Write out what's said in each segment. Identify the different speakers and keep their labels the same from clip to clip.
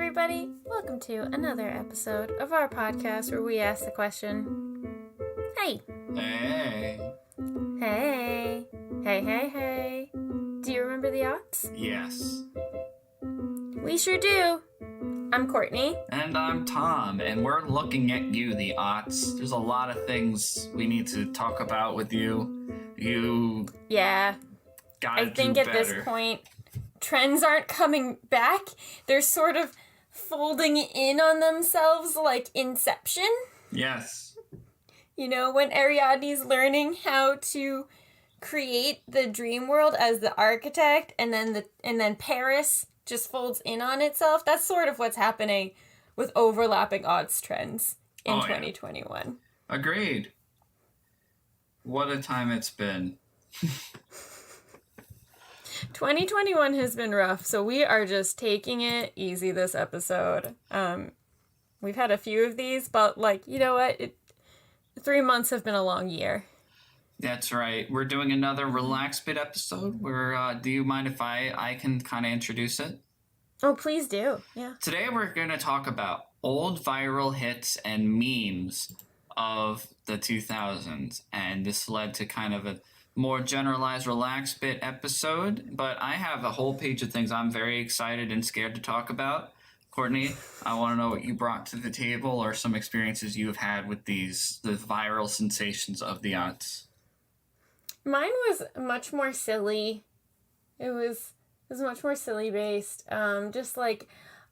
Speaker 1: everybody. Welcome to another episode of our podcast where we ask the question, Hey.
Speaker 2: Hey.
Speaker 1: Hey. Hey, hey, hey. Do you remember the Aughts?
Speaker 2: Yes.
Speaker 1: We sure do. I'm Courtney.
Speaker 2: And I'm Tom, and we're looking at you, the Aughts. There's a lot of things we need to talk about with you.
Speaker 1: Yeah.
Speaker 2: Gotta
Speaker 1: I think
Speaker 2: do
Speaker 1: at
Speaker 2: better.
Speaker 1: this point, trends aren't coming back. They're sort of folding in on themselves like Inception.
Speaker 2: Yes.
Speaker 1: You know, when Ariadne's learning how to create the dream world as the architect, and then Paris just folds in on itself. That's sort of what's happening with overlapping Aughts trends in 2021.
Speaker 2: Yeah. Agreed. What a time it's been.
Speaker 1: 2021 has been rough, so we are just taking it easy this episode. We've had a few of these, but you know what? 3 months have been a long year.
Speaker 2: That's right. We're doing another Relax Bit episode where, do you mind if I can kind of introduce it?
Speaker 1: Oh, please do. Yeah.
Speaker 2: Today we're going to talk about old viral hits and memes of the 2000s, and this led to kind of a more generalized Relax Bit episode, but I have a whole page of things I'm very excited and scared to talk about. Courtney, I want to know what you brought to the table or some experiences you have had with the viral sensations of the aughts.
Speaker 1: Mine was much more silly. It was much more silly based. Just like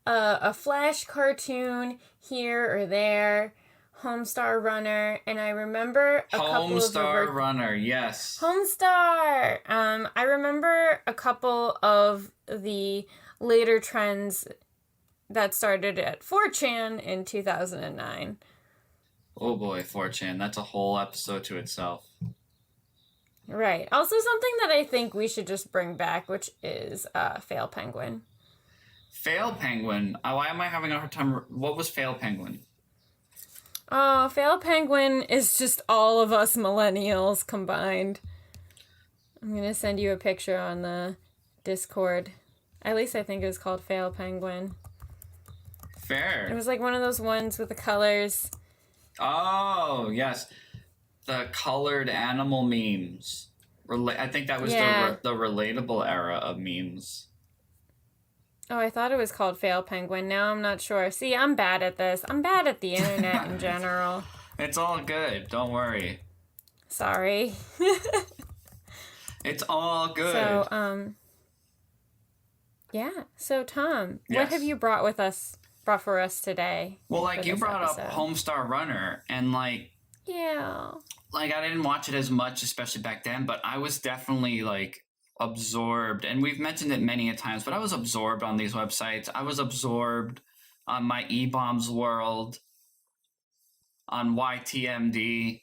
Speaker 1: a Flash cartoon here or there. Homestar Runner, and I remember a couple of
Speaker 2: Homestar Runner, yes.
Speaker 1: Homestar! I remember a couple of the later trends that started at 4chan in 2009.
Speaker 2: Oh boy, 4chan, that's a whole episode to itself.
Speaker 1: Right. Also something that I think we should just bring back, which is Fail Penguin.
Speaker 2: Fail Penguin? Why am I having a hard time? What was Fail Penguin?
Speaker 1: Oh, Fail Penguin is just all of us millennials combined. I'm going to send you a picture on the Discord. At least I think it was called Fail Penguin.
Speaker 2: Fair.
Speaker 1: It was like one of those ones with the colors.
Speaker 2: Oh, yes. The colored animal memes. I think that was the relatable era of memes.
Speaker 1: Oh, I thought it was called Fail Penguin. Now I'm not sure. See, I'm bad at this. I'm bad at the internet in general.
Speaker 2: It's all good. Don't worry.
Speaker 1: Sorry.
Speaker 2: It's all good.
Speaker 1: So, yeah. So, Tom,
Speaker 2: Yes.
Speaker 1: what have you brought for us today?
Speaker 2: Well, you brought up Homestar Runner, and
Speaker 1: yeah.
Speaker 2: I didn't watch it as much, especially back then, but I was definitely absorbed, and we've mentioned it many a times, but I was absorbed on these websites. I was absorbed on my E-Bombs World, on YTMD,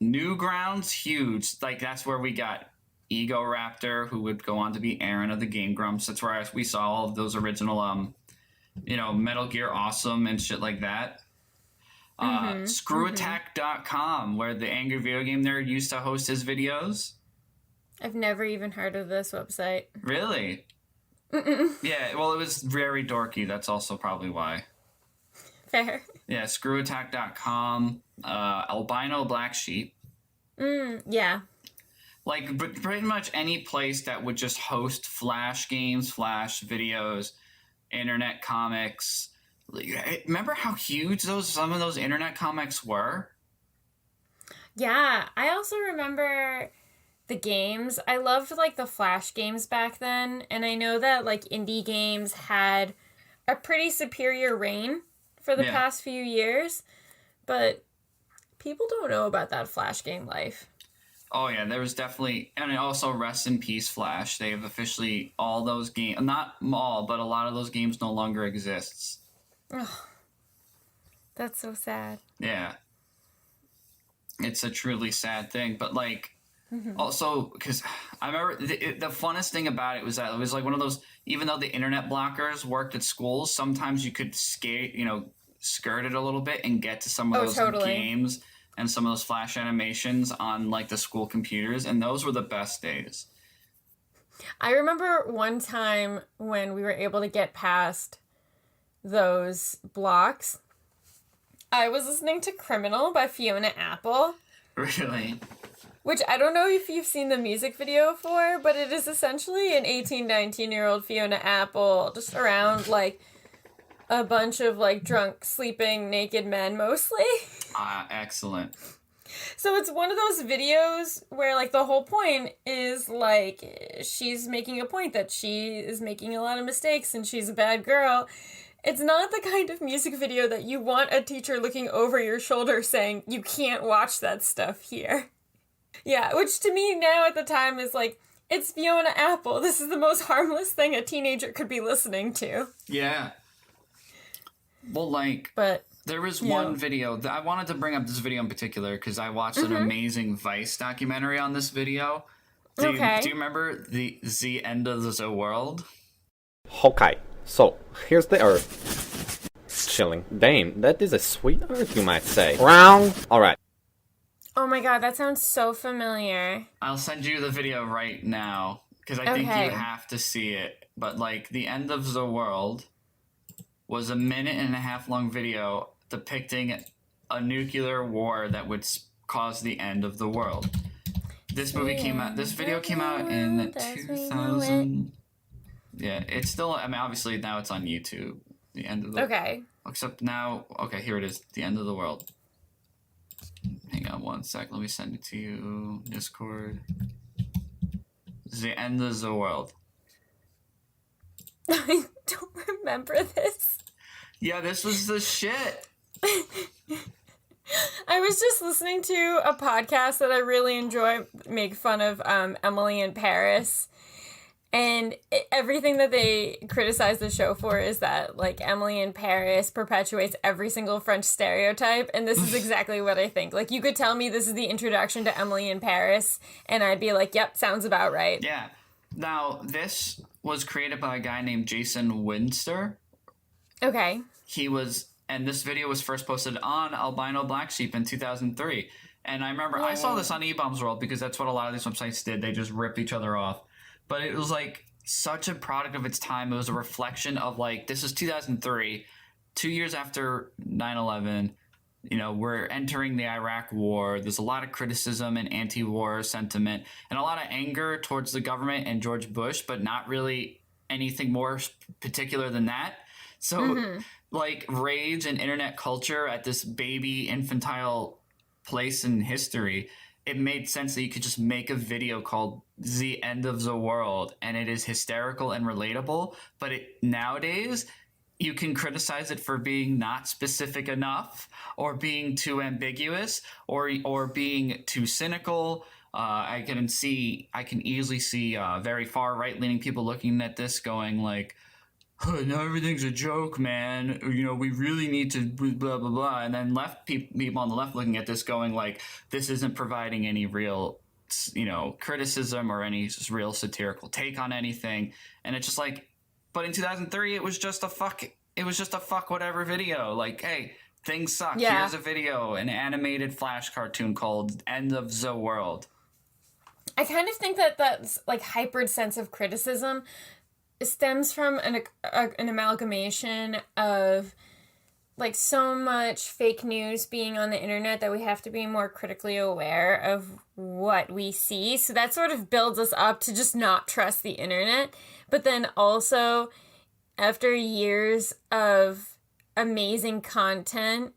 Speaker 2: Newgrounds, huge. That's where we got Ego Raptor, who would go on to be Aaron of the Game Grumps. That's where we saw all of those original, Metal Gear Awesome and shit like that. Screwattack.com, where the Angry Video Game Nerd used to host his videos.
Speaker 1: I've never even heard of this website.
Speaker 2: Really?
Speaker 1: Mm-mm.
Speaker 2: Yeah, well, it was very dorky. That's also probably why.
Speaker 1: Fair.
Speaker 2: Yeah, screwattack.com, Albino Black Sheep.
Speaker 1: Yeah.
Speaker 2: Pretty much any place that would just host Flash games, Flash videos, internet comics. Remember how huge some of those internet comics were?
Speaker 1: Yeah, I also remember the games. I loved the Flash games back then, and I know that indie games had a pretty superior reign for the past few years, but people don't know about that Flash game life.
Speaker 2: Oh yeah, there was definitely, and also rest in peace Flash. They have officially, all those games, not all, but a lot of those games no longer exists.
Speaker 1: Oh, that's so sad.
Speaker 2: Yeah. It's a truly sad thing, but also, because I remember the funnest thing about it was that it was one of those, even though the internet blockers worked at schools, sometimes you could skirt it a little bit and get to some of those games and some of those Flash animations on the school computers, and those were the best days.
Speaker 1: I remember one time when we were able to get past those blocks, I was listening to Criminal by Fiona Apple.
Speaker 2: Really?
Speaker 1: Which I don't know if you've seen the music video for, but it is essentially an 18, 19-year-old Fiona Apple just around, like, a bunch of, like, drunk, sleeping, naked men, mostly.
Speaker 2: Excellent.
Speaker 1: So it's one of those videos where, like, the whole point is, like, she's making a point that she is making a lot of mistakes and she's a bad girl. It's not the kind of music video that you want a teacher looking over your shoulder saying, you can't watch that stuff here. Yeah, which to me now at the time is like, it's Fiona Apple. This is the most harmless thing a teenager could be listening to.
Speaker 2: Yeah. Well, like,
Speaker 1: but
Speaker 2: there was one video that I wanted to bring up this video in particular because I watched an amazing Vice documentary on this video. Do you remember the end of the world?
Speaker 3: Okay, so here's the Earth. Chilling. Damn, that is a sweet Earth, you might say. Wrong. All right.
Speaker 1: Oh my god, that sounds so familiar.
Speaker 2: I'll send you the video right now because I think you have to see it. But like, the end of the world was a 1.5-minute long video depicting a nuclear war that would cause the end of the world. This video came out in 2000. Yeah, it's still, I mean, obviously now it's on YouTube. The end of the except now, here it is. The end of the world. Hang on one sec. Let me send it to you. Discord. The end of the world.
Speaker 1: I don't remember this.
Speaker 2: Yeah, this was the shit.
Speaker 1: I was just listening to a podcast that I really enjoy, make fun of Emily in Paris. And everything that they criticize the show for is that, like, Emily in Paris perpetuates every single French stereotype, and this is exactly what I think. Like, you could tell me this is the introduction to Emily in Paris, and I'd be like, yep, sounds about right.
Speaker 2: Yeah. Now, this was created by a guy named Jason Winster.
Speaker 1: Okay.
Speaker 2: And this video was first posted on Albino Black Sheep in 2003. And I remember I saw this on E-Bombs World because that's what a lot of these websites did. They just ripped each other off. But it was, like, such a product of its time. It was a reflection of, like, this is 2003, 2 years after 9/11. You know, we're entering the Iraq War. There's a lot of criticism and anti-war sentiment and a lot of anger towards the government and George Bush, but not really anything more particular than that. So, like, rage and internet culture at this baby infantile place in history, it made sense that you could just make a video called The End of the World, and it is hysterical and relatable, but nowadays you can criticize it for being not specific enough or being too ambiguous or being too cynical. I can easily see very far right-leaning people looking at this going like, now everything's a joke, man. You know, we really need to blah, blah, blah. And then people on the left looking at this going like, this isn't providing any real, you know, criticism or any real satirical take on anything. And it's just like, but in 2003, it was just a fuck whatever video. Like, hey, things suck. Yeah. Here's a video, an animated Flash cartoon called End of the World.
Speaker 1: I kind of think that that's like hyper sense of criticism stems from an amalgamation of like so much fake news being on the internet that we have to be more critically aware of what we see. So that sort of builds us up to just not trust the internet. But then also, after years of amazing content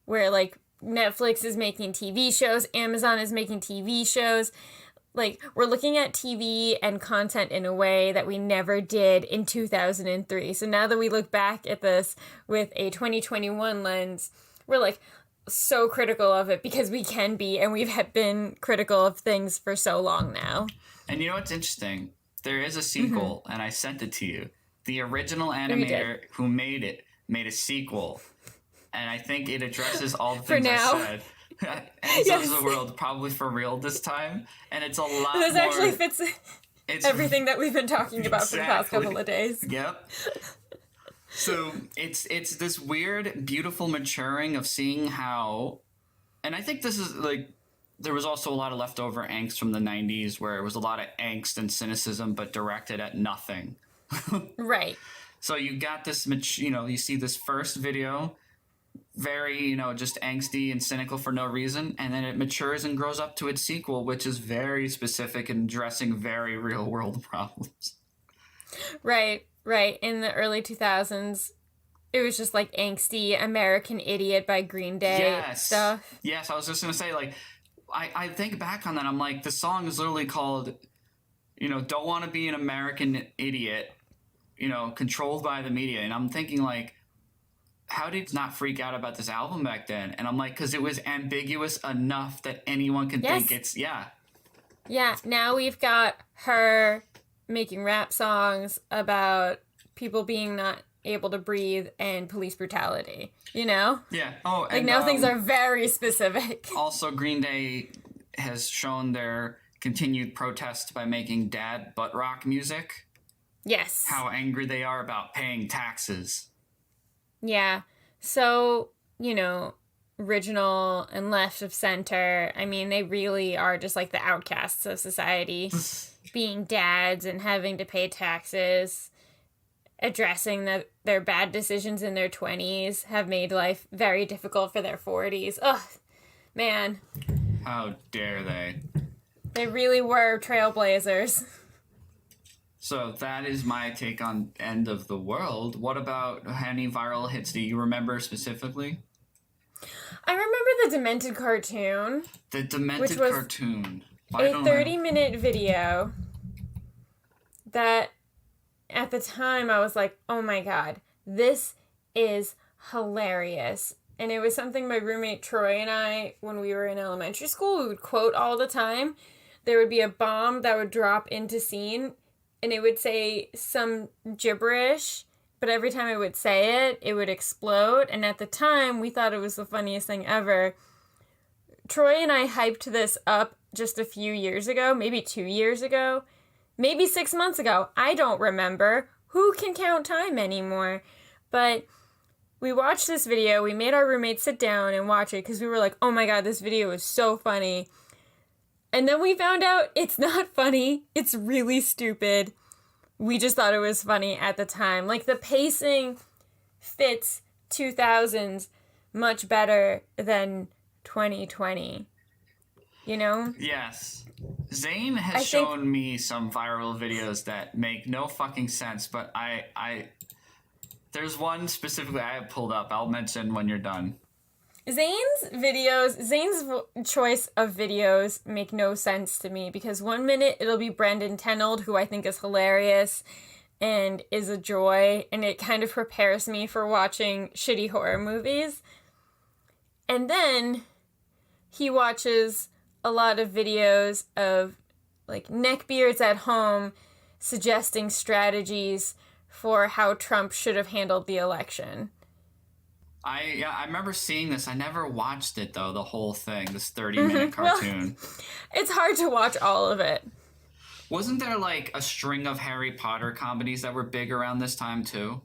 Speaker 1: where like Netflix is making TV shows, Amazon is making TV shows, like, we're looking at TV and content in a way that we never did in 2003. So now that we look back at this with a 2021 lens, we're, like, so critical of it because we can be, and we've been critical of things for so long now.
Speaker 2: And you know what's interesting? There is a sequel, and I sent it to you. The original animator who made it made a sequel, and I think it addresses all the things I said. And so is the world, probably for real this time, and it's a lot
Speaker 1: this
Speaker 2: more...
Speaker 1: actually fits everything that we've been talking about for the past couple of days.
Speaker 2: Yep. So it's this weird, beautiful maturing of seeing how, and I think this is like there was also a lot of leftover angst from the 90s where it was a lot of angst and cynicism but directed at nothing.
Speaker 1: Right.
Speaker 2: So you got this, you see this first video, very, just angsty and cynical for no reason, and then it matures and grows up to its sequel, which is very specific and addressing very real world problems.
Speaker 1: Right. In the early 2000s, it was just like angsty American Idiot by Green Day stuff.
Speaker 2: Yes, I was just going to say, like, I think back on that, I'm like, the song is literally called, Don't Want to Be an American Idiot, controlled by the media. And I'm thinking, like, how did not freak out about this album back then? And I'm like, because it was ambiguous enough that anyone can think it's,
Speaker 1: Yeah, now we've got her making rap songs about people being not able to breathe and police brutality,
Speaker 2: Yeah. Oh,
Speaker 1: like, now things are very specific.
Speaker 2: Also, Green Day has shown their continued protest by making dad butt rock music.
Speaker 1: Yes.
Speaker 2: How angry they are about paying taxes.
Speaker 1: Yeah. So, original and left of center, I mean, they really are just like the outcasts of society, being dads and having to pay taxes, addressing that their bad decisions in their 20s have made life very difficult for their 40s. Ugh, man.
Speaker 2: How dare they?
Speaker 1: They really were trailblazers.
Speaker 2: So that is my take on End of the World. What about any viral hits do you remember specifically?
Speaker 1: I remember the Demented cartoon.
Speaker 2: The Demented cartoon.
Speaker 1: A 30-minute video that at the time I was like, oh my god, this is hilarious. And it was something my roommate Troy and I, when we were in elementary school, we would quote all the time. There would be a bomb that would drop into scene, and it would say some gibberish, but every time it would say it, it would explode. And at the time, we thought it was the funniest thing ever. Troy and I hyped this up just a few years ago, maybe 2 years ago, maybe 6 months ago. I don't remember. Who can count time anymore? But we watched this video. We made our roommate sit down and watch it because we were like, oh my god, this video is so funny. And then we found out it's not funny. It's really stupid. We just thought it was funny at the time. Like, the pacing fits 2000s much better than 2020.
Speaker 2: Yes. Zane has shown me some viral videos that make no fucking sense, but there's one specifically I have pulled up. I'll mention when you're done. Zane's choice of videos make no sense to me, because 1 minute it'll be Brendan Tenold, who I think is hilarious and is a joy, and it kind of prepares me for watching shitty horror movies. And then he watches a lot of videos of, like, neckbeards at home suggesting strategies for how Trump should have handled the election. I remember seeing this. I never watched it, though, the whole thing, this 30-minute cartoon.
Speaker 1: Well, it's hard to watch all of it.
Speaker 2: Wasn't there, like, a string of Harry Potter comedies that were big around this time, too?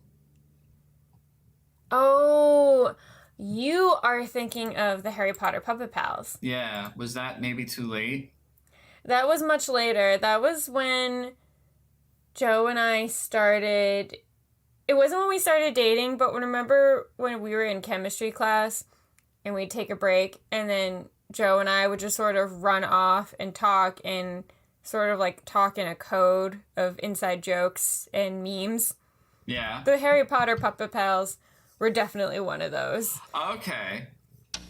Speaker 1: Oh, you are thinking of the Harry Potter Puppet Pals.
Speaker 2: Yeah, was that maybe too late?
Speaker 1: That was much later. That was when Joe and I started... It wasn't when we started dating, but remember when we were in chemistry class and we'd take a break, and then Joe and I would just sort of run off and talk and sort of like talk in a code of inside jokes and memes?
Speaker 2: Yeah.
Speaker 1: The Harry Potter Puppet Pals were definitely one of those.
Speaker 2: Okay.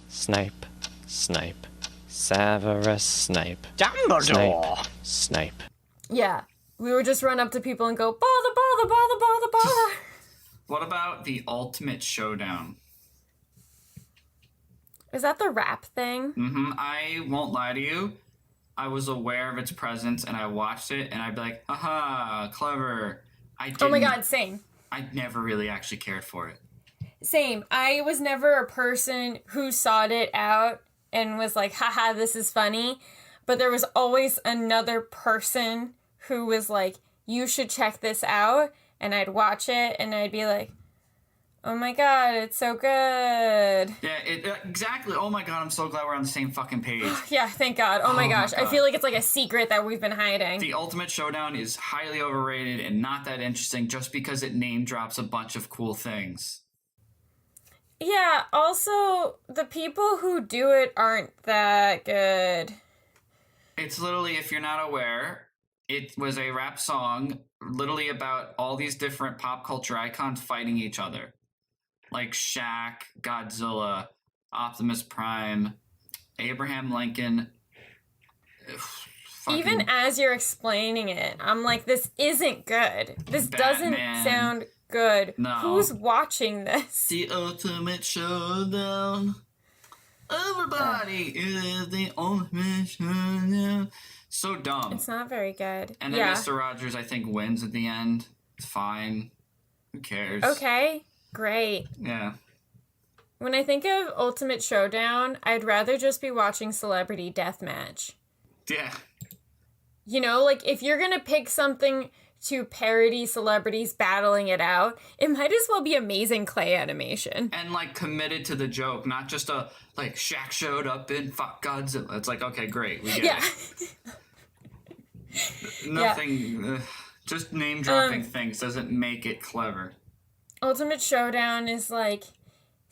Speaker 4: Snape, Snape, Severus Snape.
Speaker 5: Dumbledore!
Speaker 4: Snape, Snape.
Speaker 1: Yeah. We would just run up to people and go, bother, bother, bother, bother, bother.
Speaker 2: What about the Ultimate Showdown?
Speaker 1: Is that the rap thing?
Speaker 2: Mm-hmm. I won't lie to you. I was aware of its presence, and I watched it, and I'd be like, haha, clever.
Speaker 1: Oh my god, same.
Speaker 2: I never really actually cared for it.
Speaker 1: Same. I was never a person who sought it out and was like, haha, this is funny. But there was always another person who was like, you should check this out. And I'd watch it and I'd be like, Oh my god, it's so good.
Speaker 2: Yeah, exactly. Oh my god, I'm so glad we're on the same fucking page.
Speaker 1: Yeah, thank god. Oh my gosh, I
Speaker 2: God.
Speaker 1: feel like it's like a secret that we've been hiding.
Speaker 2: The Ultimate Showdown is highly overrated and not that interesting just because it name drops a bunch of cool things.
Speaker 1: Yeah, also, the people who do it aren't that good.
Speaker 2: It's literally, if you're not aware, it was a rap song literally about all these different pop culture icons fighting each other. Like Shaq, Godzilla, Optimus Prime, Abraham Lincoln.
Speaker 1: Even as you're explaining it, I'm like, this isn't good. This doesn't
Speaker 2: Batman.
Speaker 1: sound good.
Speaker 2: No.
Speaker 1: Who's watching this?
Speaker 2: The Ultimate Showdown. Everybody is the Ultimate Showdown. So dumb.
Speaker 1: It's not very good.
Speaker 2: And then
Speaker 1: yeah.
Speaker 2: Mr. Rogers, I think, wins at the end. It's fine. Who cares?
Speaker 1: Okay, great.
Speaker 2: Yeah.
Speaker 1: When I think of Ultimate Showdown, I'd rather just be watching Celebrity Deathmatch.
Speaker 2: Yeah.
Speaker 1: You know, like, if you're gonna pick something to parody celebrities battling it out, it might as well be amazing clay animation.
Speaker 2: And, like, committed to the joke, not just a, like, Shaq showed up in Fuck Godzilla. It's like, okay, great, we get it. Nothing, just name-dropping things doesn't make it clever.
Speaker 1: Ultimate Showdown is like,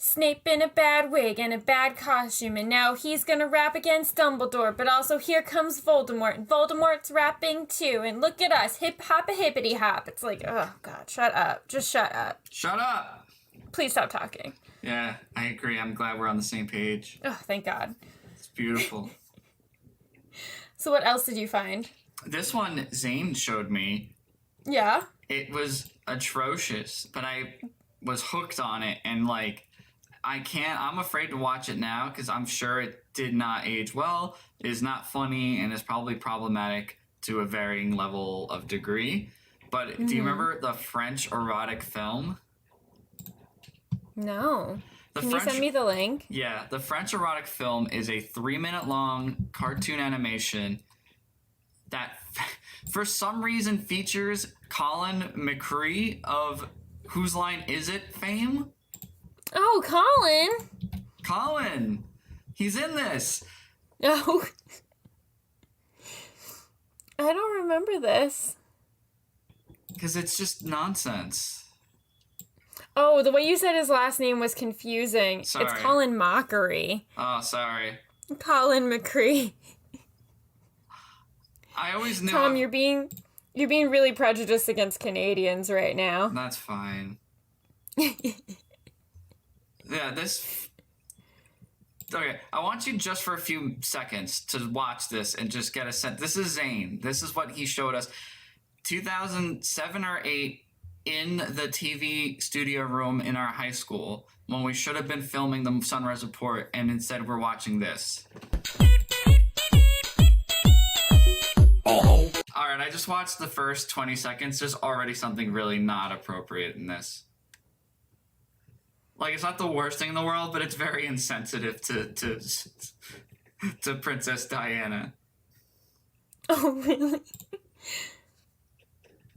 Speaker 1: Snape in a bad wig and a bad costume, and now he's gonna rap against Dumbledore, but also here comes Voldemort, and Voldemort's rapping too, and look at us, hip-hop-a-hippity hop. It's like, oh god, shut up. Just shut up.
Speaker 2: Shut up!
Speaker 1: Please stop talking.
Speaker 2: Yeah, I agree. I'm glad we're on the same page.
Speaker 1: Oh, thank god.
Speaker 2: It's beautiful.
Speaker 1: So what else did you find?
Speaker 2: This one Zane showed me.
Speaker 1: Yeah?
Speaker 2: It was atrocious, but I was hooked on it, and, like, I'm afraid to watch it now because I'm sure it did not age well, is not funny, and is probably problematic to a varying level of degree. But do you remember the French erotic film?
Speaker 1: No. Can you send me the link?
Speaker 2: Yeah, the French erotic film is a 3-minute long cartoon animation that for some reason features Colin McCree of Whose Line Is It fame.
Speaker 1: Oh, Colin!
Speaker 2: Colin! He's in this!
Speaker 1: No. I don't remember this.
Speaker 2: Because it's just nonsense.
Speaker 1: Oh, the way you said his last name was confusing.
Speaker 2: Sorry.
Speaker 1: It's Colin Mockery.
Speaker 2: Oh, sorry.
Speaker 1: Colin McCree.
Speaker 2: I always knew...
Speaker 1: Tom, you're being really prejudiced against Canadians right now.
Speaker 2: That's fine. Yeah, this... Okay, I want you just for a few seconds to watch this and just get a sense. This is Zane. This is what he showed us. 2007 or 8 in the TV studio room in our high school when we should have been filming the Sunrise Report, and instead we're watching this. Oh. Alright, I just watched the first 20 seconds. There's already something really not appropriate in this. Like, it's not the worst thing in the world, but it's very insensitive to Princess Diana.
Speaker 1: Oh, really?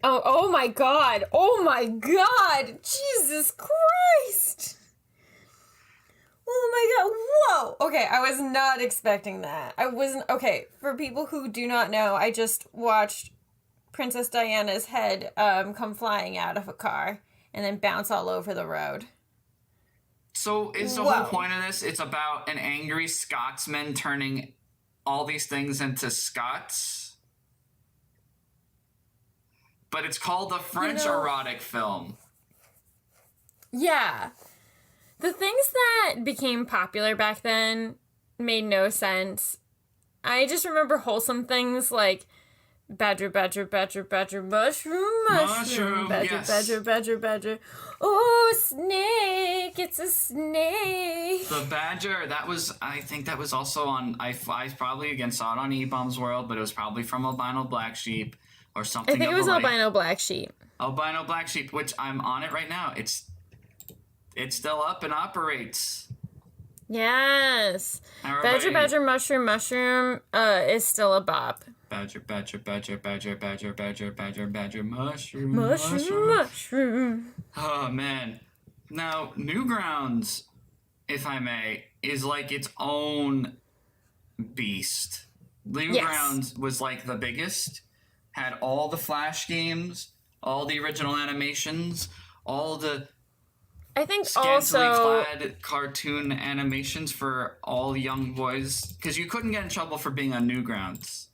Speaker 1: Oh my god. Oh my god. Jesus Christ. Oh my god. Whoa. Okay, I was not expecting that. I wasn't. Okay, for people who do not know, I just watched Princess Diana's head come flying out of a car and then bounce all over the road.
Speaker 2: So is the whole point of this, it's about an angry Scotsman turning all these things into Scots? But it's called the French erotic film.
Speaker 1: Yeah. The things that became popular back then made no sense. I just remember wholesome things like badger, badger, badger, badger, mushroom, mushroom, badger,
Speaker 2: yes.
Speaker 1: badger, badger, badger. Oh, snake, it's a snake.
Speaker 2: The Badger, I think that was also on, I probably again saw it on E-Bombs World, but it was probably from Albino Black Sheep or something.
Speaker 1: I think it was Albino Black Sheep.
Speaker 2: Albino Black Sheep, which I'm on it right now. It's still up and operates.
Speaker 1: Yes.
Speaker 2: Everybody,
Speaker 1: Badger, badger, mushroom, mushroom is still a bop.
Speaker 2: Badger, badger, badger, badger, badger, badger, badger, badger, mushroom,
Speaker 1: Mushroom, mushroom.
Speaker 2: Oh, man. Now, Newgrounds, if I may, is like its own beast. Newgrounds was like the biggest, had all the Flash games, all the original animations, all the
Speaker 1: I think
Speaker 2: scantily
Speaker 1: also
Speaker 2: clad cartoon animations for all young boys, because you couldn't get in trouble for being on Newgrounds.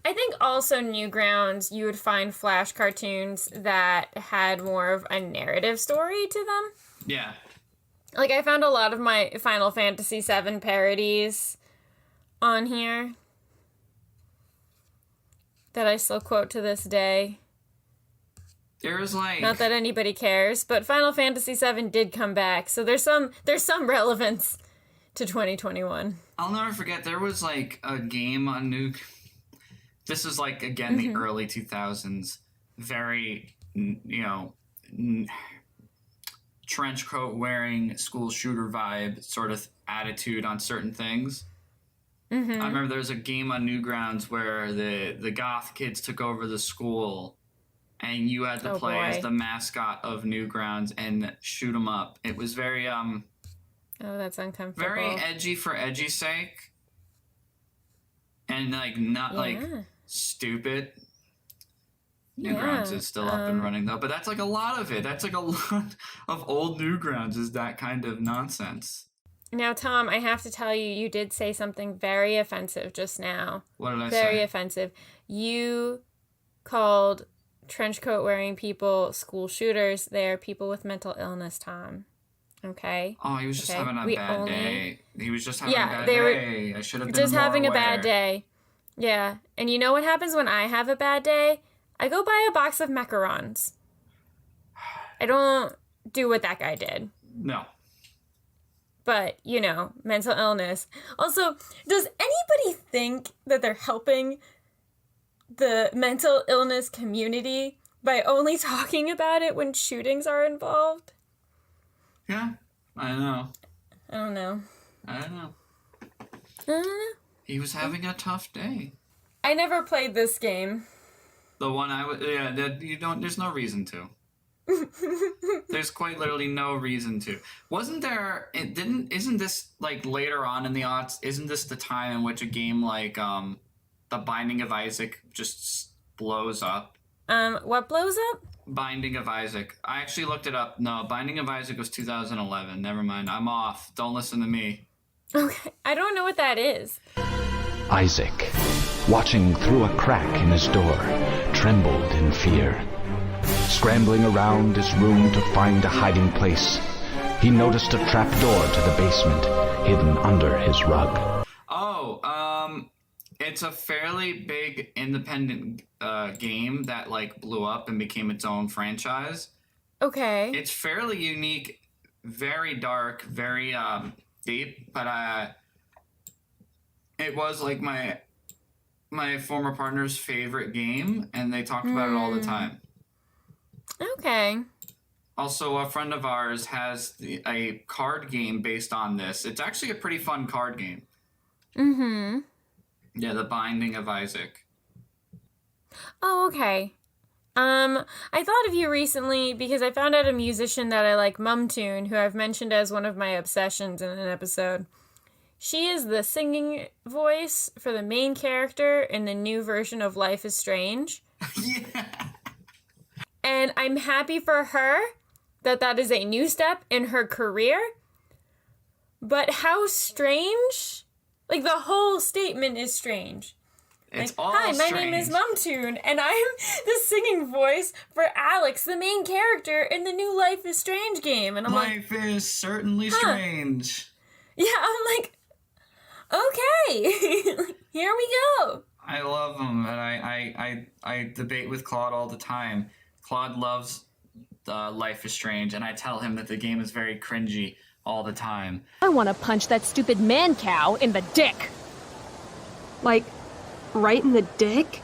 Speaker 1: I think also Newgrounds, you would find Flash cartoons that had more of a narrative story to them.
Speaker 2: Yeah.
Speaker 1: Like, I found a lot of my Final Fantasy VII parodies on here that I still quote to this day.
Speaker 2: There's like...
Speaker 1: Not that anybody cares, but Final Fantasy VII did come back, so there's some relevance to 2021.
Speaker 2: I'll never forget, there was like a game on This is like, again, the early 2000s. Very, trench coat wearing, school shooter vibe sort of attitude on certain things. I remember there was a game on Newgrounds where the goth kids took over the school, and you had to play as the mascot of Newgrounds and shoot them up. It was very
Speaker 1: Oh, that's uncomfortable.
Speaker 2: very edgy for edgy's sake, and like not like stupid. Newgrounds is still up and running though, but that's like a lot of it. That's like a lot of old Newgrounds is that kind of nonsense.
Speaker 1: Now, Tom, I have to tell you, you did say something very offensive just now.
Speaker 2: What did I say?
Speaker 1: Very offensive. You called trenchcoat wearing people school shooters. They are people with mental illness, Tom. Okay?
Speaker 2: Oh, he was just having a bad day. He was just having a bad day. I should have been
Speaker 1: just
Speaker 2: more
Speaker 1: having
Speaker 2: aware.
Speaker 1: a bad day. Yeah. And you know what happens when I have a bad day? I go buy a box of macarons. I don't do what that guy did.
Speaker 2: No.
Speaker 1: But, mental illness. Also, does anybody think that they're helping the mental illness community by only talking about it when shootings are involved?
Speaker 2: Yeah, I know.
Speaker 1: I don't know.
Speaker 2: I don't know. He was having a tough day.
Speaker 1: I never played this game.
Speaker 2: The one that you don't. There's no reason to. There's quite literally no reason to. Wasn't there? Isn't this like later on in the aughts? Isn't this the time in which a game like The Binding of Isaac just blows up?
Speaker 1: What blows up?
Speaker 2: Binding of Isaac. I actually looked it up. No, Binding of Isaac was 2011. Never mind. I'm off. Don't listen to me.
Speaker 1: Okay, I don't know what that is.
Speaker 5: Isaac, watching through a crack in his door, trembled in fear. Scrambling around his room to find a hiding place, he noticed a trap door to the basement, hidden under his rug.
Speaker 2: It's a fairly big independent game that like blew up and became its own franchise.
Speaker 1: Okay.
Speaker 2: It's fairly unique, very dark, very deep, but it was like my former partner's favorite game, and they talked about it all the time.
Speaker 1: Okay.
Speaker 2: Also, a friend of ours has a card game based on this. It's actually a pretty fun card game.
Speaker 1: Mm-hmm.
Speaker 2: Yeah, The Binding of Isaac.
Speaker 1: Oh, okay. I thought of you recently because I found out a musician that I like, Mumtoon, who I've mentioned as one of my obsessions in an episode. She is the singing voice for the main character in the new version of Life is Strange.
Speaker 2: Yeah.
Speaker 1: And I'm happy for her that is a new step in her career. But how strange? Like, the whole statement is strange.
Speaker 2: It's
Speaker 1: like,
Speaker 2: all
Speaker 1: hi, my
Speaker 2: strange.
Speaker 1: name is Mumtoon, and I'm the singing voice for Alex, the main character in the new Life is Strange game. And I'm
Speaker 2: Life is certainly strange.
Speaker 1: Yeah, I'm like, okay, here we go.
Speaker 2: I love him, and I debate with Claude all the time. Claude loves Life is Strange, and I tell him that the game is very cringy all the time.
Speaker 6: I want to punch that stupid man cow in the dick.
Speaker 7: Like, right in the dick?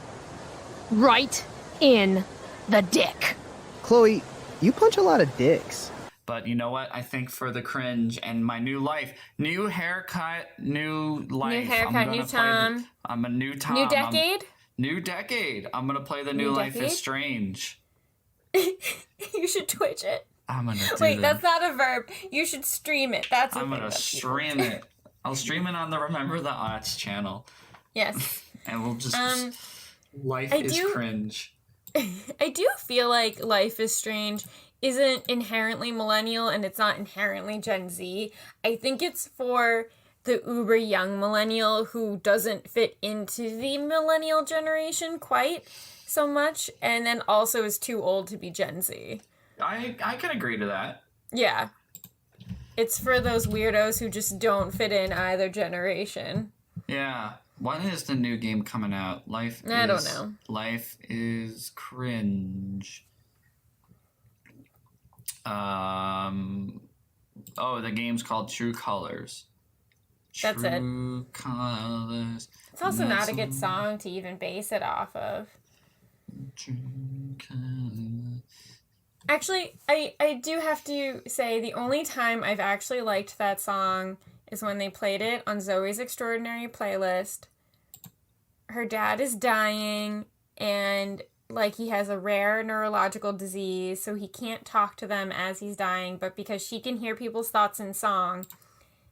Speaker 6: Right in the dick.
Speaker 8: Chloe, you punch a lot of dicks.
Speaker 2: But you know what? I think for the cringe and my new life, new haircut, new life.
Speaker 1: New haircut, new Tom.
Speaker 2: I'm a new Tom.
Speaker 1: New decade?
Speaker 2: New decade. I'm going to play the new Life is Strange.
Speaker 1: You should Twitch it.
Speaker 2: I'm gonna do
Speaker 1: Wait,
Speaker 2: that.
Speaker 1: that's not a verb. You should stream it. That's a
Speaker 2: I'm
Speaker 1: thing
Speaker 2: gonna
Speaker 1: that people
Speaker 2: stream
Speaker 1: do.
Speaker 2: it. I'll stream it on the Remember the Aughts channel.
Speaker 1: Yes.
Speaker 2: And we'll just... Life
Speaker 1: I
Speaker 2: is
Speaker 1: do-
Speaker 2: cringe.
Speaker 1: I do feel like Life is Strange isn't inherently millennial and it's not inherently Gen Z. I think it's for the uber young millennial who doesn't fit into the millennial generation quite so much, and then also is too old to be Gen Z.
Speaker 2: I can agree to that.
Speaker 1: Yeah. It's for those weirdos who just don't fit in either generation.
Speaker 2: Yeah. When is the new game coming out?
Speaker 1: I don't know.
Speaker 2: Life is cringe. The game's called True Colors.
Speaker 1: That's it.
Speaker 2: True Colors.
Speaker 1: It's also not a good song to even base it off of.
Speaker 2: True Colors.
Speaker 1: Actually, I do have to say the only time I've actually liked that song is when they played it on Zoe's Extraordinary Playlist. Her dad is dying, and like he has a rare neurological disease, so he can't talk to them as he's dying, but because she can hear people's thoughts in song,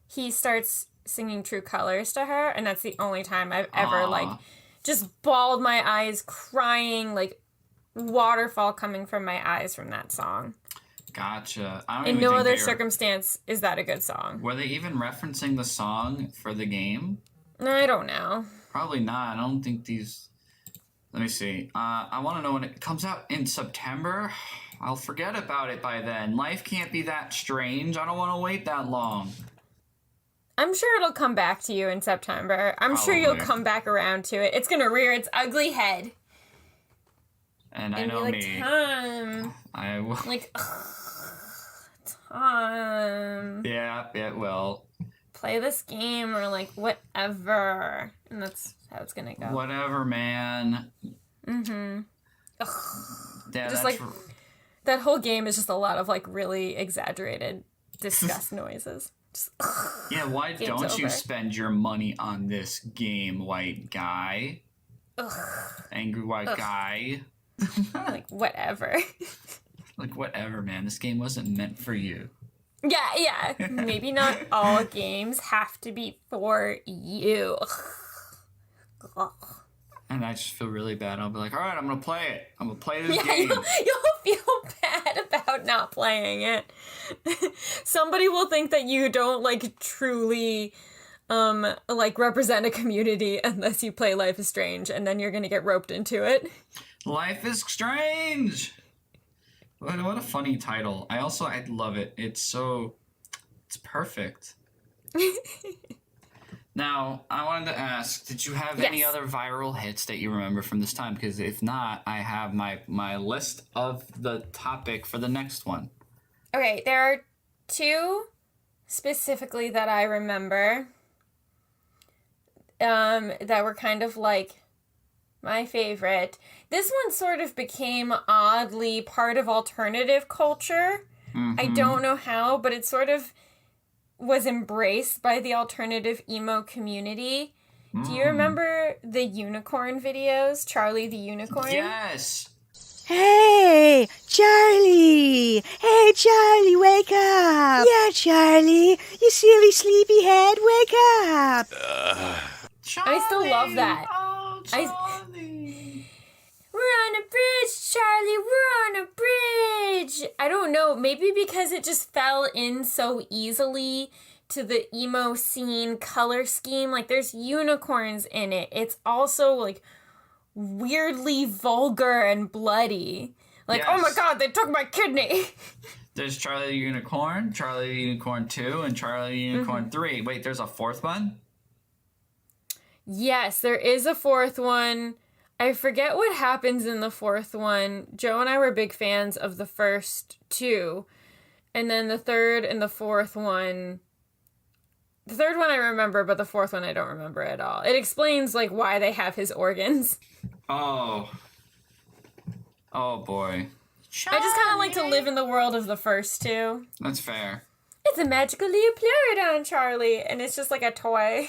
Speaker 1: he starts singing True Colors to her, and that's the only time I've ever just bawled my eyes crying, like waterfall coming from my eyes from that song.
Speaker 2: Gotcha. I don't
Speaker 1: In
Speaker 2: even
Speaker 1: no
Speaker 2: think
Speaker 1: other
Speaker 2: they
Speaker 1: circumstance is that a good song.
Speaker 2: Were they even referencing the song for the game?
Speaker 1: I don't know.
Speaker 2: Probably not. I don't think these... Let me see. I want to know when it comes out in September. I'll forget about it by then. Life can't be that strange. I don't want to wait that long.
Speaker 1: I'm sure it'll come back to you in September. I'm sure you'll
Speaker 2: Probably.
Speaker 1: come back around to it. It's going to rear its ugly head.
Speaker 2: And I
Speaker 1: And
Speaker 2: know
Speaker 1: be like,
Speaker 2: me.
Speaker 1: Tom.
Speaker 2: I will.
Speaker 1: Like, Tom.
Speaker 2: Yeah, it will.
Speaker 1: Play this game or like whatever. And that's how it's going to go.
Speaker 2: Whatever, man.
Speaker 1: Mm-hmm.
Speaker 2: Yeah,
Speaker 1: Just
Speaker 2: that's
Speaker 1: like, that whole game is just a lot of like really exaggerated disgust noises. Just,
Speaker 2: yeah, why
Speaker 1: Game's
Speaker 2: don't you
Speaker 1: over.
Speaker 2: spend your money on this game, white guy? Angry white guy.
Speaker 1: like whatever.
Speaker 2: Like, whatever, man. This game wasn't meant for you.
Speaker 1: Yeah. Maybe not all games have to be for you.
Speaker 2: And I just feel really bad. I'll be like, all right, I'm going to play it. I'm going to play this
Speaker 1: Yeah,
Speaker 2: game.
Speaker 1: you'll feel bad about not playing it. Somebody will think that you don't like truly like represent a community unless you play Life is Strange, and then you're gonna get roped into it.
Speaker 2: Life is strange. What a funny title. I love it. It's perfect. Now, I wanted to ask, did you have any
Speaker 1: Yes.
Speaker 2: other viral hits that you remember from this time? Because if not, I have my list of the topic for the next one.
Speaker 1: Okay, there are two specifically that I remember that were kind of like my favorite. This one sort of became oddly part of alternative culture. I don't know how, but it sort of was embraced by the alternative emo community. Do you remember the unicorn videos? Charlie the Unicorn?
Speaker 2: Yes.
Speaker 9: Hey, Charlie! Hey, Charlie, wake up! Yeah, Charlie, you silly sleepyhead, wake up!
Speaker 1: I still love that.
Speaker 2: Oh, Charlie.
Speaker 1: We're on a bridge, Charlie, we're on a bridge! I don't know, maybe because it just fell in so easily to the emo scene color scheme. Like, there's unicorns in it. It's also, like, weirdly vulgar and bloody. Like, oh my
Speaker 2: Yes.
Speaker 1: god, they took my kidney!
Speaker 2: There's Charlie the Unicorn, Charlie the Unicorn 2, and Charlie the Unicorn 3. Wait, there's a fourth one?
Speaker 1: Yes, there is a fourth one. I forget what happens in the fourth one. Joe and I were big fans of the first two. And then the third and the fourth one... The third one I remember, but the fourth one I don't remember at all. It explains, like, why they have his organs.
Speaker 2: Oh. Oh, boy.
Speaker 1: I just kind of like to live in the world of the first two.
Speaker 2: That's fair.
Speaker 1: It's a magical Leopleurodon, Charlie. And it's just like a toy.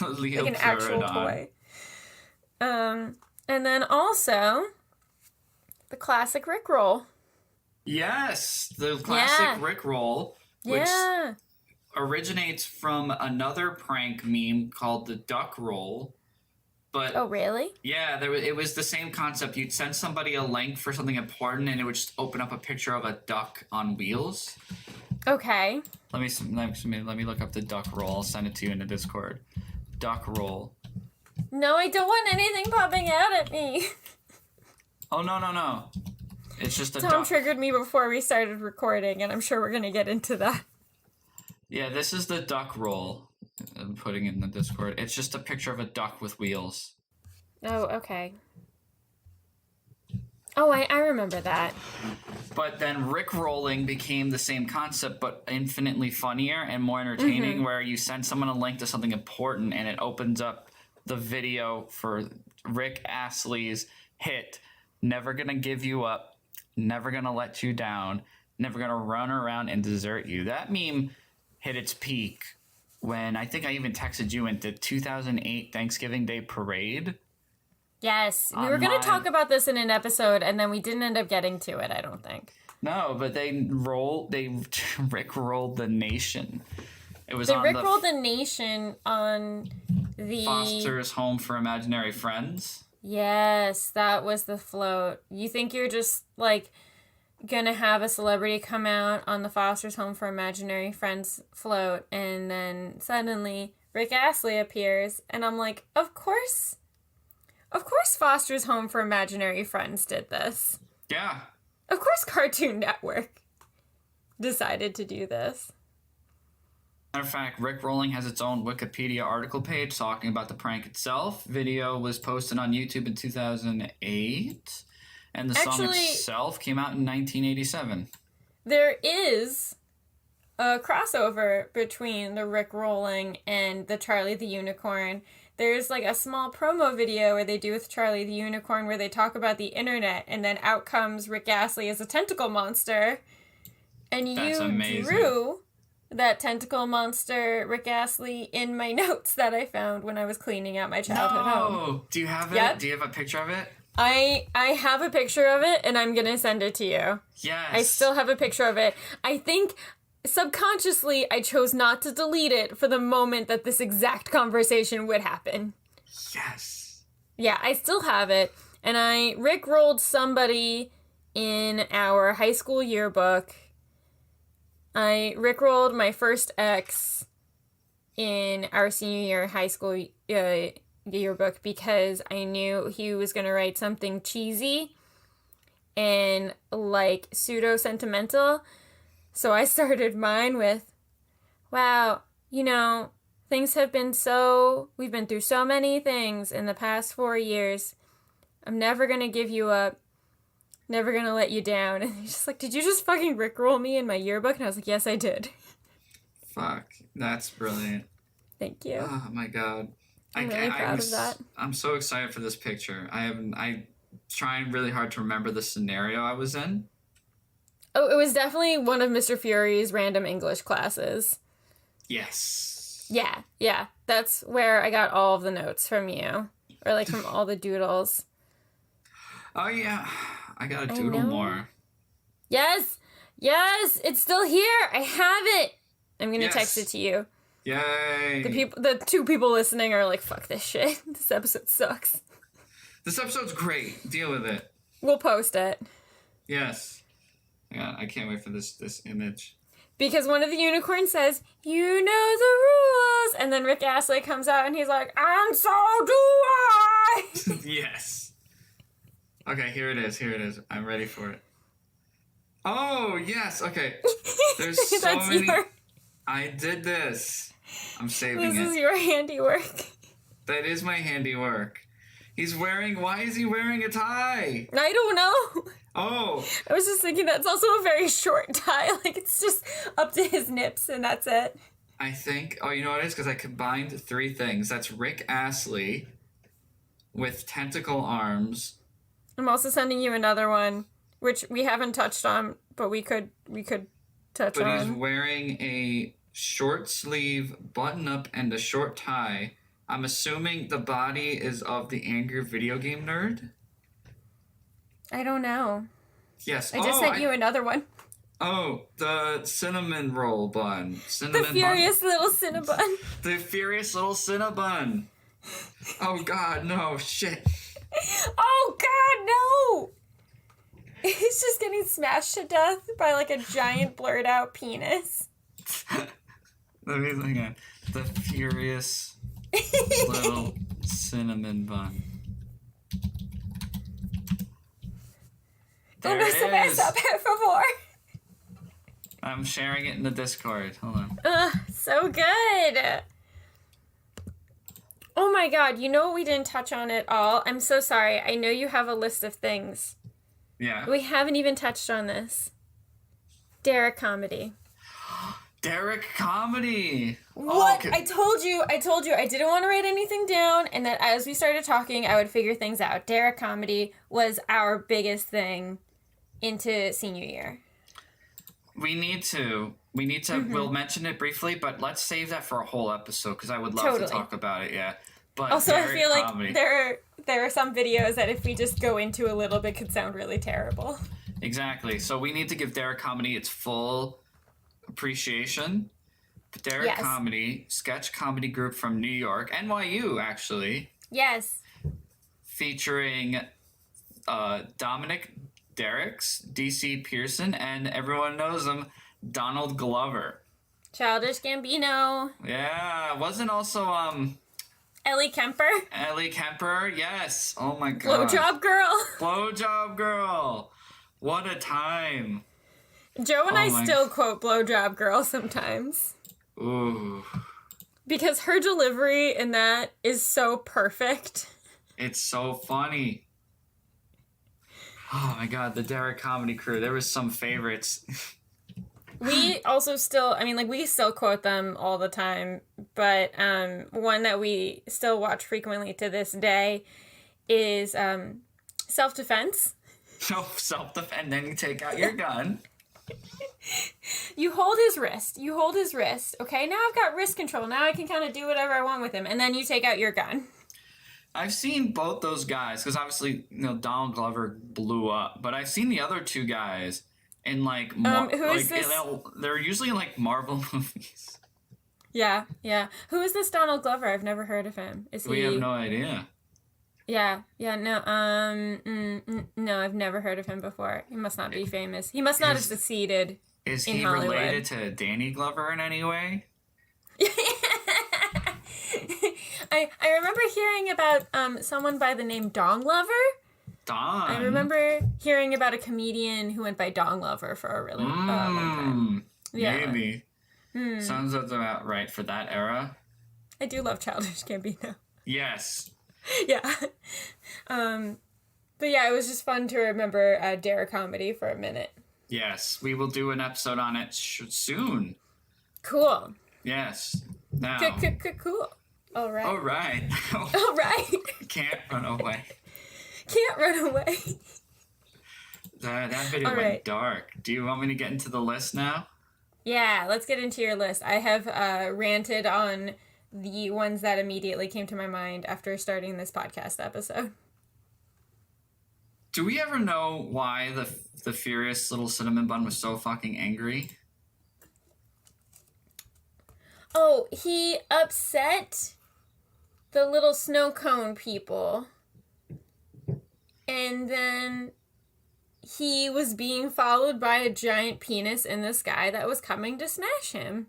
Speaker 1: Like an actual toy. And then also, the classic Rickroll.
Speaker 2: Yes, the classic Rickroll, which originates from another prank meme called the duck roll. But
Speaker 1: oh, really?
Speaker 2: Yeah, it was the same concept. You'd send somebody a link for something important, and it would just open up a picture of a duck on wheels.
Speaker 1: Okay.
Speaker 2: Let me look up the duck roll. I'll send it to you in the Discord. Duck roll.
Speaker 1: No, I don't want anything popping out at me.
Speaker 2: Oh, no. It's just a
Speaker 1: Tom
Speaker 2: duck.
Speaker 1: triggered me before we started recording, and I'm sure we're going to get into that.
Speaker 2: Yeah, this is the duck roll. I'm putting it in the Discord. It's just a picture of a duck with wheels.
Speaker 1: Oh, okay. Oh, I remember that.
Speaker 2: But then Rickrolling became the same concept, but infinitely funnier and more entertaining, where you send someone a link to something important, and it opens up the video for Rick Astley's hit, Never Gonna Give You Up, Never Gonna Let You Down, Never Gonna Run Around and Desert You. That meme hit its peak when I think I even texted you into 2008 Thanksgiving Day Parade.
Speaker 1: Yes, we were going to talk about this in an episode, and then we didn't end up getting to it, I don't think.
Speaker 2: No, but they Rickrolled the nation. It was
Speaker 1: they
Speaker 2: on
Speaker 1: Rickrolled the nation on the
Speaker 2: Foster's Home for Imaginary Friends.
Speaker 1: Yes, that was the float. You think you're just, like, gonna have a celebrity come out on the Foster's Home for Imaginary Friends float, and then suddenly Rick Astley appears, and I'm like, of course Foster's Home for Imaginary Friends did this.
Speaker 2: Yeah.
Speaker 1: Of course Cartoon Network decided to do this.
Speaker 2: Matter of fact, Rickrolling has its own Wikipedia article page talking about the prank itself. Video was posted on YouTube in 2008. And the song itself came out in 1987.
Speaker 1: There is a crossover between the Rickrolling and the Charlie the Unicorn. There's like a small promo video where they do with Charlie the Unicorn where they talk about the internet, and then out comes Rick Astley as a tentacle monster. And
Speaker 2: That's
Speaker 1: you
Speaker 2: amazing.
Speaker 1: drew that tentacle monster Rick Astley in my notes that I found when I was cleaning out my childhood home.
Speaker 2: Do you have it?
Speaker 1: Yep.
Speaker 2: Do you have a picture of it?
Speaker 1: I have a picture of it, and I'm gonna send it to you.
Speaker 2: Yes.
Speaker 1: I still have a picture of it. I think subconsciously I chose not to delete it for the moment that this exact conversation would happen.
Speaker 2: Yes.
Speaker 1: Yeah, I still have it, and I Rickrolled somebody in our high school yearbook. I Rickrolled my first ex in our senior year high school yearbook because I knew he was going to write something cheesy and like pseudo-sentimental. So I started mine with, wow, you know, we've been through so many things in the past 4 years. I'm never going to give you up. Never going to let you down. And he's just like, did you just fucking Rickroll me in my yearbook? And I was like, yes, I did.
Speaker 2: Fuck. That's brilliant.
Speaker 1: Thank you.
Speaker 2: Oh my god.
Speaker 1: I'm really proud of that.
Speaker 2: I'm so excited for this picture. I'm trying really hard to remember the scenario I was in.
Speaker 1: Oh, it was definitely one of Mr. Fury's random English classes.
Speaker 2: Yes.
Speaker 1: Yeah. That's where I got all of the notes from you. Or like from all the doodles.
Speaker 2: Oh yeah. I got a doodle more.
Speaker 1: Yes! It's still here! I have it! I'm gonna text it to you.
Speaker 2: Yay!
Speaker 1: The two people listening are like, fuck this shit. This episode sucks.
Speaker 2: This episode's great. Deal with it.
Speaker 1: We'll post it.
Speaker 2: Yes. Yeah, I can't wait for this image.
Speaker 1: Because one of the unicorns says, you know the rules! And then Rick Astley comes out and he's like, and so do I!
Speaker 2: Yes. Okay, here it is. I'm ready for it. Oh, yes. Okay. There's so many. I did this. I'm saving it.
Speaker 1: This is your handiwork.
Speaker 2: That is my handiwork. Why is he wearing a tie?
Speaker 1: I don't know.
Speaker 2: Oh.
Speaker 1: I was just thinking that's also a very short tie. Like, it's just up to his nips and that's it.
Speaker 2: I think, you know what it is? Because I combined three things. That's Rick Astley with tentacle arms.
Speaker 1: I'm also sending you another one, which we haven't touched on, but we could touch on.
Speaker 2: But he's wearing a short sleeve button-up and a short tie. I'm assuming the body is of the angry video game nerd.
Speaker 1: I don't know.
Speaker 2: Yes.
Speaker 1: I just sent you another one.
Speaker 2: Oh, the cinnamon roll bun. Cinnamon
Speaker 1: The furious little Cinnabon.
Speaker 2: The furious little Cinnabon. Oh God, no shit.
Speaker 1: Oh God, no! He's just getting smashed to death by like a giant blurred out penis.
Speaker 2: Let me look at the furious little cinnamon bun. There
Speaker 1: Uno
Speaker 2: it
Speaker 1: se besa,
Speaker 2: is.
Speaker 1: per favor.
Speaker 2: I'm sharing it in the Discord. Hold on.
Speaker 1: So good. Oh my God, you know what we didn't touch on at all? I'm so sorry. I know you have a list of things.
Speaker 2: Yeah.
Speaker 1: We haven't even touched on this. Derek comedy.
Speaker 2: Derek comedy.
Speaker 1: What?
Speaker 2: Oh,
Speaker 1: I told you I didn't want to write anything down, and that as we started talking, I would figure things out. Derek comedy was our biggest thing into senior year.
Speaker 2: We need to. We'll mention it briefly, but let's save that for a whole episode because I would love
Speaker 1: Totally.
Speaker 2: to talk about it. Yeah. But
Speaker 1: Also,
Speaker 2: Derek
Speaker 1: I feel
Speaker 2: comedy.
Speaker 1: like there are some videos that if we just go into a little bit could sound really terrible.
Speaker 2: Exactly. So we need to give Derek comedy its full appreciation. Derek
Speaker 1: Yes.
Speaker 2: comedy, sketch comedy group from New York, NYU actually,
Speaker 1: Yes.
Speaker 2: featuring Dominic Derricks, DC Pearson, and everyone knows him, Donald Glover.
Speaker 1: Childish Gambino.
Speaker 2: Yeah, wasn't also
Speaker 1: Ellie Kemper.
Speaker 2: Ellie Kemper? Yes. Oh my god.
Speaker 1: Blowjob Girl.
Speaker 2: Blowjob Girl. What a time.
Speaker 1: Joe and
Speaker 2: Oh
Speaker 1: I
Speaker 2: my-
Speaker 1: still quote Blowjob Girl sometimes.
Speaker 2: Ooh.
Speaker 1: Because her delivery in that is so perfect.
Speaker 2: It's so funny. Oh my god, the Derek comedy crew. There was some favorites.
Speaker 1: We also still, I mean, like, we still quote them all the time, but one that we still watch frequently to this day is self-defense.
Speaker 2: No self-defense, and then you take out your gun.
Speaker 1: You hold his wrist. Okay, now I've got wrist control. Now I can kind of do whatever I want with him. And then you take out your gun.
Speaker 2: I've seen both those guys, because obviously, Donald Glover blew up, but I've seen the other two guys in, like,
Speaker 1: who is this?
Speaker 2: They're usually in, like, Marvel movies.
Speaker 1: Yeah. Who is this Donald Glover? I've never heard of him. Is he...
Speaker 2: We have no idea.
Speaker 1: Yeah, no, no, I've never heard of him before. He must not be famous. He must not have succeeded
Speaker 2: Is
Speaker 1: in
Speaker 2: he
Speaker 1: Hollywood.
Speaker 2: related to Danny Glover in any way?
Speaker 1: I remember hearing about someone by the name Dong Lover.
Speaker 2: Don.
Speaker 1: I remember hearing about a comedian who went by Dong Lover for a really long time. Yeah.
Speaker 2: Maybe. Sounds about right for that era.
Speaker 1: I do love Childish Gambino.
Speaker 2: Yes.
Speaker 1: Yeah. But yeah, it was just fun to remember Derek comedy for a minute.
Speaker 2: Yes, we will do an episode on it soon.
Speaker 1: Cool.
Speaker 2: Yes. Now.
Speaker 1: Cool. All right.
Speaker 2: All right.
Speaker 1: All right.
Speaker 2: Can't run away.
Speaker 1: Can't run away.
Speaker 2: That video
Speaker 1: All
Speaker 2: went
Speaker 1: right.
Speaker 2: dark. Do you want me to get into the list now?
Speaker 1: Yeah, let's get into your list. I have ranted on the ones that immediately came to my mind after starting this podcast episode.
Speaker 2: Do we ever know why the furious little cinnamon bun was so fucking angry?
Speaker 1: Oh, he upset the little snow cone people. And then he was being followed by a giant penis in the sky that was coming to smash him.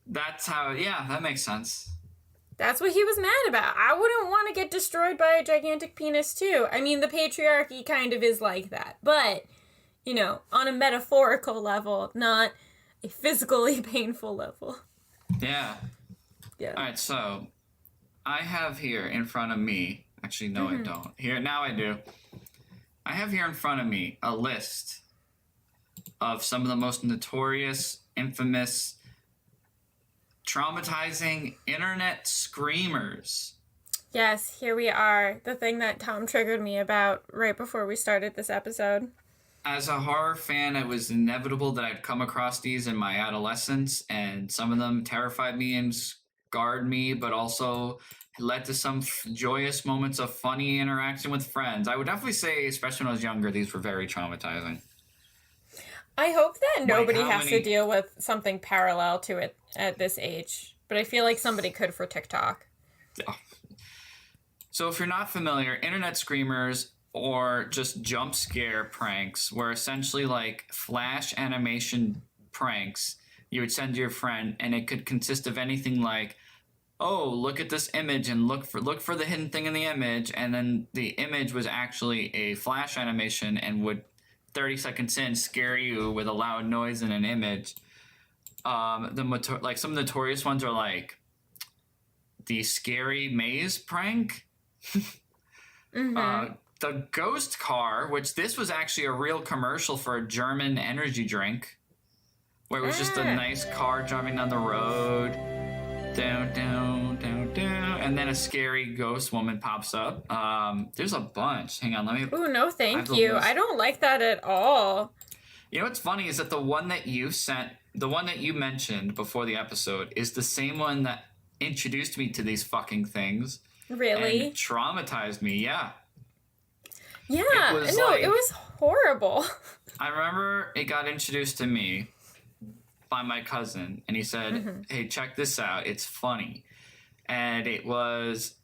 Speaker 2: That's how, yeah, that makes sense.
Speaker 1: That's what he was mad about. I wouldn't want to get destroyed by a gigantic penis, too. I mean, the patriarchy kind of is like that. But, on a metaphorical level, not a physically painful level.
Speaker 2: Yeah.
Speaker 1: Yeah.
Speaker 2: All right, so I have here in front of me, actually, no, I don't. Here, now I do. I have here in front of me a list of some of the most notorious, infamous, traumatizing internet screamers.
Speaker 1: Yes, here we are. The thing that Tom triggered me about right before we started this episode.
Speaker 2: As a horror fan, it was inevitable that I'd come across these in my adolescence, and some of them terrified me and scarred me, but also led to some joyous moments of funny interaction with friends. I would definitely say, especially when I was younger, these were very traumatizing.
Speaker 1: I hope that nobody
Speaker 2: how
Speaker 1: has
Speaker 2: many-
Speaker 1: to deal with something parallel to it at this age. But I feel like somebody could for TikTok.
Speaker 2: So if you're not familiar, internet screamers or just jump scare pranks were essentially like flash animation pranks you would send to your friend, and it could consist of anything like, oh, look at this image and look for the hidden thing in the image, and then the image was actually a flash animation and would 30 seconds in scare you with a loud noise and an image. Like some notorious ones are like the scary maze prank. The ghost car, which this was actually a real commercial for a German energy drink, where it was just a nice car driving down the road, down, down, down, down, and then a scary ghost woman pops up. There's a bunch. Hang on, let me.
Speaker 1: Ooh, no,
Speaker 2: I have
Speaker 1: thank
Speaker 2: the
Speaker 1: you.
Speaker 2: list.
Speaker 1: I don't like that at all.
Speaker 2: You know what's funny is that the one that you sent, the one that you mentioned before the episode, is the same one that introduced me to these fucking things.
Speaker 1: Really?
Speaker 2: And traumatized me, yeah.
Speaker 1: Yeah,
Speaker 2: It was
Speaker 1: no,
Speaker 2: like-
Speaker 1: it was horrible.
Speaker 2: I remember it got introduced to me by my cousin, and he said, hey, check this out. It's funny. And it was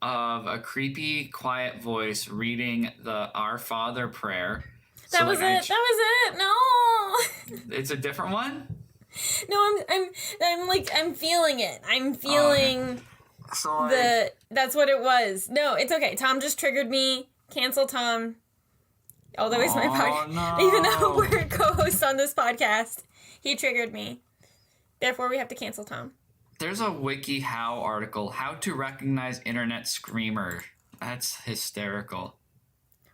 Speaker 2: of a creepy, quiet voice reading the Our Father prayer.
Speaker 1: That was
Speaker 2: like,
Speaker 1: it. That was it. No.
Speaker 2: It's a different one?
Speaker 1: No, I'm feeling it. I'm feeling
Speaker 2: So like,
Speaker 1: that's what it was. No, it's okay. Tom just triggered me. Cancel Tom. Although he's my podcast,
Speaker 2: no.
Speaker 1: even though we're co-hosts on this podcast, he triggered me. Therefore, we have to cancel Tom.
Speaker 2: There's a WikiHow article, How to Recognize Internet Screamer. That's hysterical.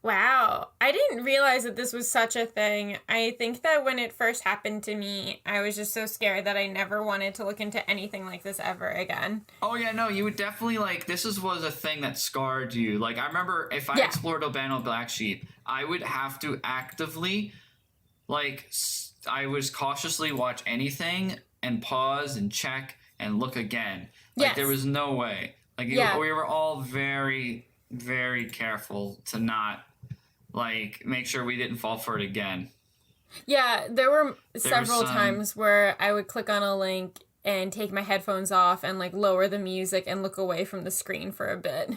Speaker 1: Wow. I didn't realize that this was such a thing. I think that when it first happened to me, I was just so scared that I never wanted to look into anything like this ever again.
Speaker 2: Oh, yeah, no, you would definitely, like, was a thing that scarred you. Like, I remember if I explored Albano Black Sheep, I would have to actively, like, I was cautiously watch anything and pause and check and look again. Like, there was no way. Like, we were all very, very careful to not, like, make sure we didn't fall for it again.
Speaker 1: Yeah, there were several times where I would click on a link and take my headphones off and, like, lower the music and look away from the screen for a bit.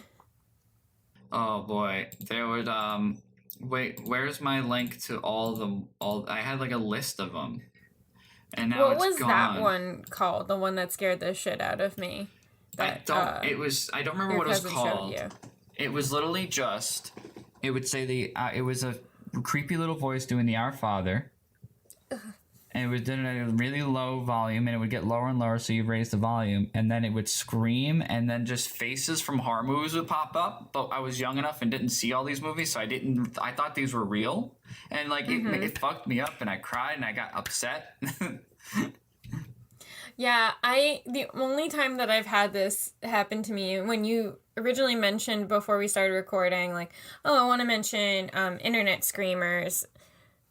Speaker 2: Oh, boy. There would, wait, where's my link to I had, like, a list of them. And now
Speaker 1: What was
Speaker 2: gone.
Speaker 1: that one called? The one that scared the shit out of me?
Speaker 2: I don't remember what it was called. It was literally just, it would say it was a creepy little voice doing the Our Father. And it was done at a really low volume, and it would get lower and lower, so you raise the volume, and then it would scream, and then just faces from horror movies would pop up. But I was young enough and didn't see all these movies, so I thought these were real. And like it fucked me up, and I cried and I got upset.
Speaker 1: Yeah, the only time that I've had this happen to me, when you originally mentioned before we started recording, like, oh, I want to mention internet screamers,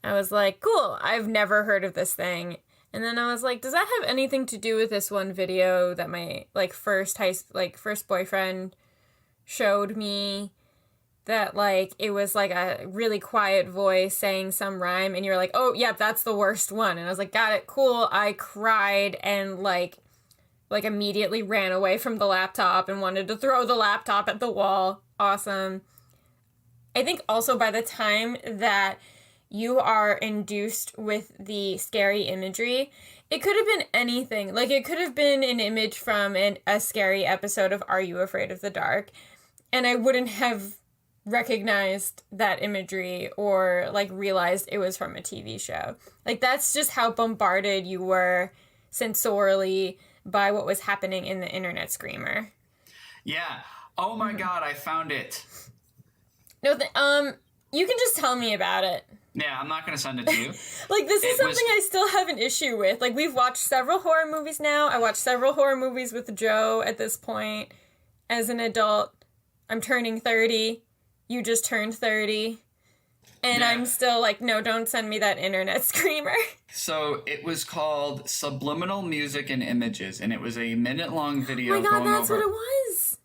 Speaker 1: I was like, cool, I've never heard of this thing. And then I was like, does that have anything to do with this one video that my first boyfriend showed me? That, like, it was, like, a really quiet voice saying some rhyme, and you're like, oh, yep, that's the worst one. And I was like, got it, cool. I cried and, like immediately ran away from the laptop and wanted to throw the laptop at the wall. Awesome. I think also by the time that you are induced with the scary imagery, it could have been anything. Like, it could have been an image from a scary episode of Are You Afraid of the Dark? And I wouldn't have recognized that imagery or like realized it was from a TV show. Like, that's just how bombarded you were sensorially by what was happening in the internet screamer.
Speaker 2: Yeah. Oh my god, I found it.
Speaker 1: No, you can just tell me about it.
Speaker 2: Yeah, I'm not gonna send it to you.
Speaker 1: Like, this is something I still have an issue with. Like, we've watched several horror movies now. I watched several horror movies with Joe at this point. As an adult, I'm turning 30. You just turned 30. And
Speaker 2: Yeah.
Speaker 1: I'm still like, no, don't send me that internet screamer.
Speaker 2: So it was called Subliminal Music and Images, and it was a minute-long video
Speaker 1: Oh my god,
Speaker 2: going
Speaker 1: that's
Speaker 2: over.
Speaker 1: what it was.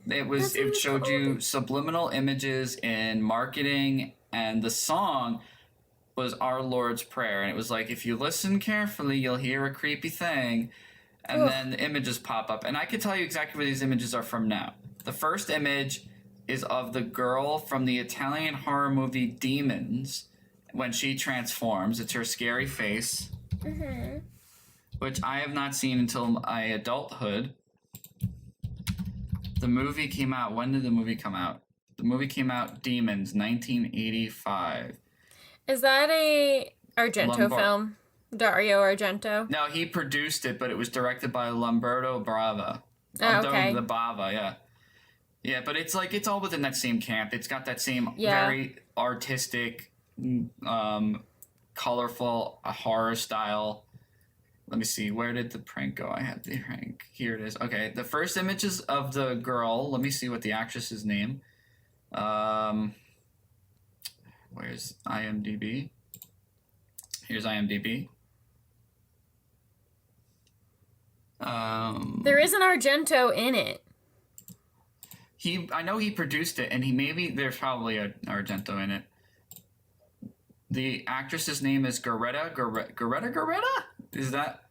Speaker 2: It was.
Speaker 1: That's what it
Speaker 2: It
Speaker 1: was
Speaker 2: showed
Speaker 1: called.
Speaker 2: you subliminal images in marketing, and the song was Our Lord's Prayer, and it was like, if you listen carefully, you'll hear a creepy thing, and
Speaker 1: Ugh.
Speaker 2: then the images pop up. And I can tell you exactly where these images are from now. The first image is of the girl from the Italian horror movie Demons when she transforms. It's her scary face, which I have not seen until my adulthood. The movie came out. When did the movie come out? The movie came out, Demons, 1985.
Speaker 1: Is that a Argento
Speaker 2: Lombard-
Speaker 1: film? Dario Argento?
Speaker 2: No, he produced it, but it was directed by Lamberto Brava.
Speaker 1: Oh, okay.
Speaker 2: The Bava, yeah. Yeah, but it's like, it's all within that same camp. It's got that same very artistic, colorful horror style. Let me see, where did the prank go? I had the prank. Here it is. Okay, the first image is of the girl. Let me see what the actress's name. Where's IMDb? Here's IMDb.
Speaker 1: There is an Argento in it.
Speaker 2: I know he produced it, and there's probably an Argento in it. The actress's name is Goretta? Is that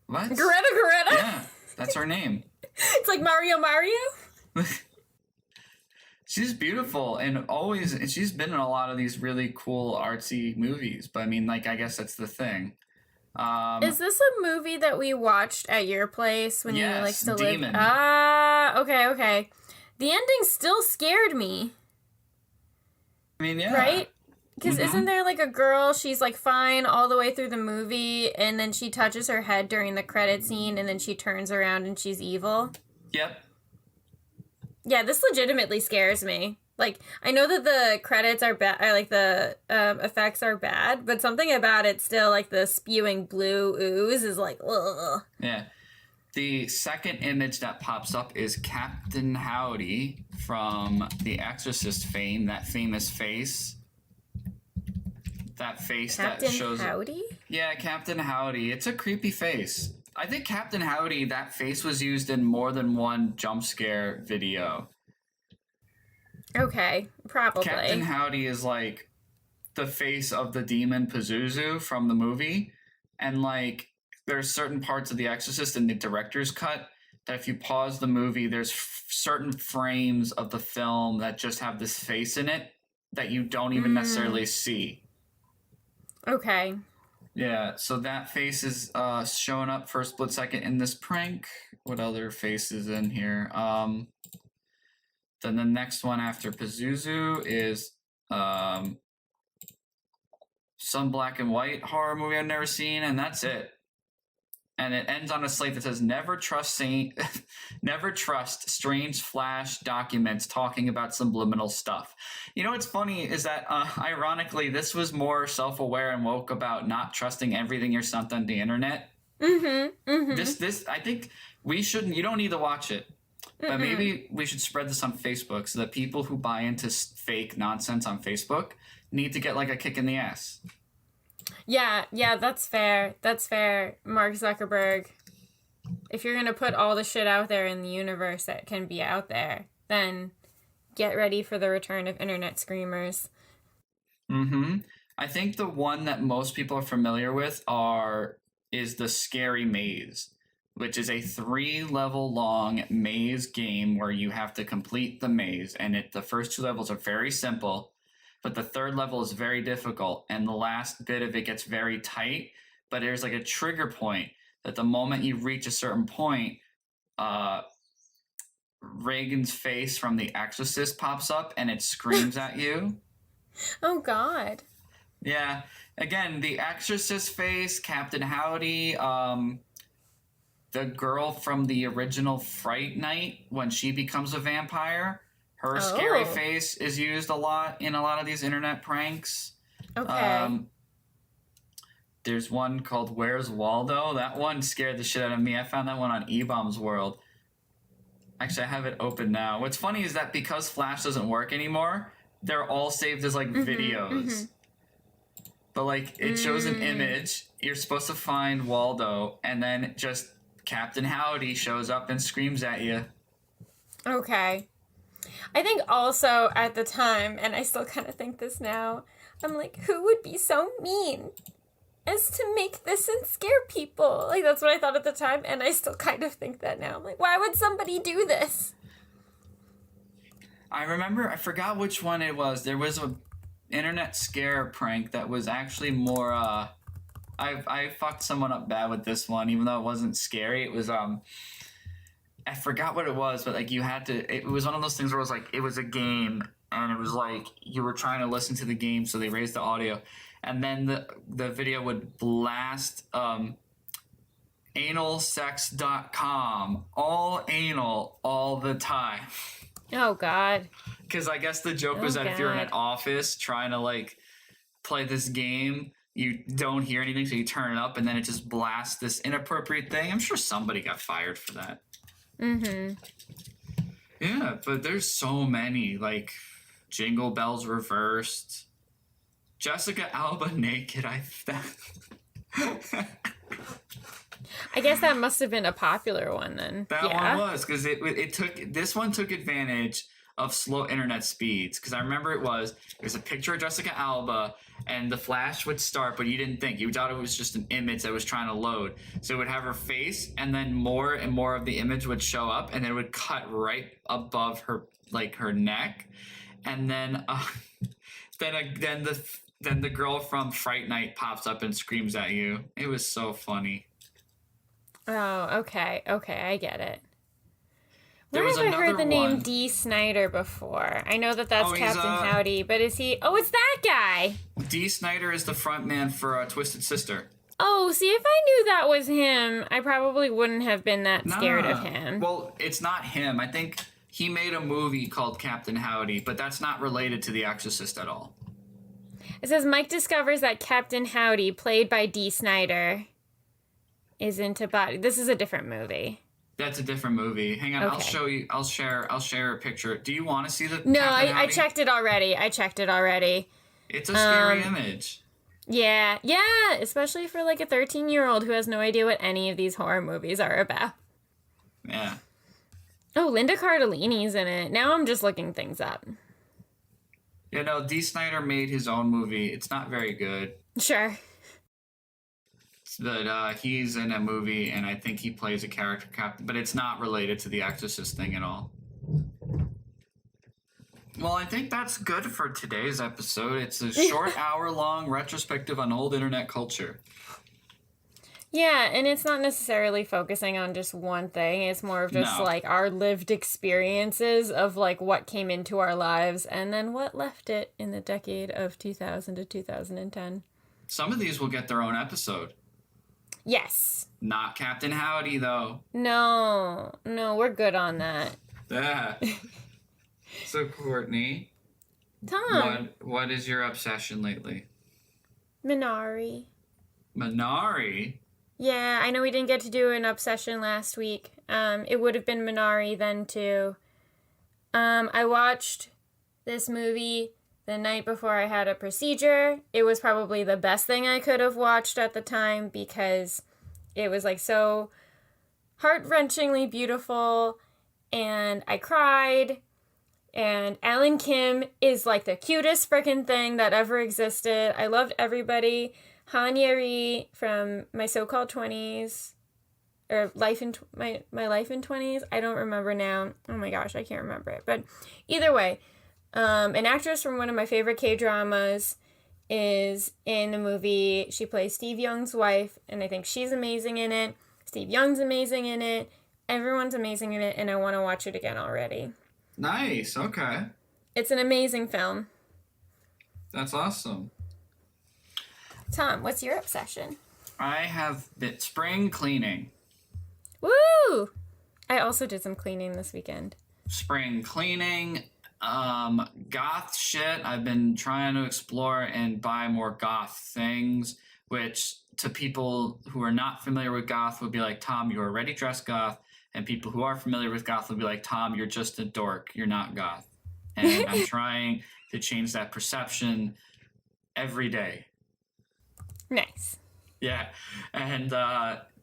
Speaker 2: what?
Speaker 1: Greta?
Speaker 2: Yeah, that's her name.
Speaker 1: It's like Mario.
Speaker 2: She's beautiful and she's been in a lot of these really cool artsy movies. But I mean, like, I guess that's the thing.
Speaker 1: Is this a movie that we watched at your place when you like still
Speaker 2: Demon.
Speaker 1: lived? Ah, okay. The ending still scared me.
Speaker 2: I mean, yeah.
Speaker 1: Right? Because isn't there like a girl, she's like fine all the way through the movie, and then she touches her head during the credit scene, and then she turns around and she's evil?
Speaker 2: Yep.
Speaker 1: Yeah, this legitimately scares me. Like, I know that the credits are bad, like the effects are bad, but something about it still, like the spewing blue ooze is like, ugh.
Speaker 2: Yeah. The second image that pops up is Captain Howdy from The Exorcist fame, that famous face. That face
Speaker 1: Captain
Speaker 2: that shows.
Speaker 1: Howdy?
Speaker 2: Yeah, Captain Howdy. It's a creepy face. I think Captain Howdy, that face was used in more than one jump scare video.
Speaker 1: Okay, probably.
Speaker 2: Captain Howdy is like the face of the demon Pazuzu from the movie. And like, there's certain parts of The Exorcist in the director's cut that if you pause the movie, there's certain frames of the film that just have this face in it that you don't even necessarily see.
Speaker 1: Okay.
Speaker 2: Yeah, so that face is showing up for a split second in this prank. What other face is in here? Then the next one after Pazuzu is some black and white horror movie I've never seen, and that's it. And it ends on a slate that says, never trust strange flash documents talking about subliminal stuff. You know what's funny is that, ironically, this was more self-aware and woke about not trusting everything you're sent on the internet. This, I think you don't need to watch it. But maybe we should spread this on Facebook so that people who buy into fake nonsense on Facebook need to get like a kick in the ass.
Speaker 1: Yeah, that's fair. That's fair, Mark Zuckerberg. If you're going to put all the shit out there in the universe that can be out there, then get ready for the return of internet screamers.
Speaker 2: I think the one that most people are familiar with is the Scary Maze, which is a 3-level long maze game where you have to complete the maze. And the first 2 levels are very simple, but the 3rd level is very difficult. And the last bit of it gets very tight, but there's like a trigger point that the moment you reach a certain point, Reagan's face from The Exorcist pops up and it screams at you.
Speaker 1: Oh, God.
Speaker 2: Yeah. Again, The Exorcist face, Captain Howdy, the girl from the original Fright Night, when she becomes a vampire, her scary face is used a lot in a lot of these internet pranks.
Speaker 1: Okay.
Speaker 2: There's one called Where's Waldo? That one scared the shit out of me. I found that one on E-Bombs World. Actually, I have it open now. What's funny is that because Flash doesn't work anymore, they're all saved as like videos. But like it shows an image. You're supposed to find Waldo, and then just Captain Howdy shows up and screams at you.
Speaker 1: Okay. I think also at the time, and I still kind of think this now, I'm like, who would be so mean as to make this and scare people? Like, that's what I thought at the time, and I still kind of think that now. I'm like, why would somebody do this?
Speaker 2: I remember, I forgot which one it was. There was a internet scare prank that was actually more, I fucked someone up bad with this one, even though it wasn't scary. It was, I forgot what it was, but like you had to, it was one of those things where it was like, it was a game, and it was like you were trying to listen to the game, so they raised the audio, and then the video would blast analsex.com, all anal all the time.
Speaker 1: Oh, God.
Speaker 2: Because I guess the joke was that if you're in an
Speaker 1: God.
Speaker 2: office trying to like play this game, you don't hear anything, so you turn it up, and then it just blasts this inappropriate thing. I'm sure somebody got fired for that. Yeah, but there's so many, like Jingle Bells Reversed, Jessica Alba naked.
Speaker 1: I guess that must have been a popular one then.
Speaker 2: That one was, because this one took advantage of slow internet speeds, because I remember there's a picture of Jessica Alba, and the flash would start, but you didn't think. You thought it was just an image that was trying to load. So it would have her face, and then more and more of the image would show up, and then it would cut right above her, like her neck, and then then the girl from Fright Night pops up and screams at you. It was so funny.
Speaker 1: Oh, okay, I get it.
Speaker 2: There
Speaker 1: Where
Speaker 2: was
Speaker 1: have I heard
Speaker 2: another
Speaker 1: the name
Speaker 2: one.
Speaker 1: Dee Snider before? I know that's
Speaker 2: Oh, he's,
Speaker 1: Captain Howdy, but is he... Oh, it's that guy!
Speaker 2: Dee Snider is the front man for Twisted Sister.
Speaker 1: Oh, see, if I knew that was him, I probably wouldn't have been that scared of
Speaker 2: Nah.
Speaker 1: him.
Speaker 2: Well, it's not him. I think he made a movie called Captain Howdy, but that's not related to The Exorcist at all.
Speaker 1: It says Mike discovers that Captain Howdy, played by Dee Snider, is into body. This is a different movie.
Speaker 2: That's a different movie. Hang on,
Speaker 1: Okay.
Speaker 2: I'll show you. I'll share a picture. Do you want to see the?
Speaker 1: No,
Speaker 2: Captain
Speaker 1: I
Speaker 2: Howdy?
Speaker 1: checked it already.
Speaker 2: It's a scary image.
Speaker 1: Yeah, especially for like a 13-year-old who has no idea what any of these horror movies are about.
Speaker 2: Yeah.
Speaker 1: Oh, Linda Cardellini's in it. Now I'm just looking things up.
Speaker 2: You know, Dee Snider made his own movie. It's not very good,
Speaker 1: Sure.
Speaker 2: but he's in a movie, and I think he plays a character captain. But it's not related to the Exorcist thing at all. Well, I think that's good for today's episode. It's a short hour-long retrospective on old internet culture.
Speaker 1: Yeah, and it's not necessarily focusing on just one thing. It's more of just
Speaker 2: No.
Speaker 1: like our lived experiences of like what came into our lives and then what left it in the decade of 2000 to 2010.
Speaker 2: Some of these will get their own episode.
Speaker 1: Yes.
Speaker 2: Not Captain Howdy, though.
Speaker 1: No, we're good on that.
Speaker 2: Yeah. So, Courtney,
Speaker 1: Tom.
Speaker 2: what is your obsession lately?
Speaker 1: Minari.
Speaker 2: Minari?
Speaker 1: Yeah, I know we didn't get to do an obsession last week. It would have been Minari then too. I watched this movie the night before I had a procedure. It was probably the best thing I could have watched at the time because it was like so heart-wrenchingly beautiful, and I cried. And Alan Kim is like the cutest freaking thing that ever existed. I loved everybody. Han Yeri from My So-Called 20s, or My Life in 20s. I don't remember now. Oh my gosh, I can't remember it. But either way, an actress from one of my favorite K-dramas is in the movie. She plays Steve Young's wife, and I think she's amazing in it. Steve Young's amazing in it. Everyone's amazing in it, and I want to watch it again already.
Speaker 2: Nice, okay.
Speaker 1: It's an amazing film.
Speaker 2: That's awesome.
Speaker 1: Tom, what's your obsession?
Speaker 2: I have spring cleaning.
Speaker 1: Woo! I also did some cleaning this weekend.
Speaker 2: Spring cleaning, goth shit. I've been trying to explore and buy more goth things, which to people who are not familiar with goth would be like, Tom, you're already dressed goth. And people who are familiar with goth would be like, Tom, you're just a dork. You're not goth. And I'm trying to change that perception every day.
Speaker 1: Nice.
Speaker 2: Yeah, and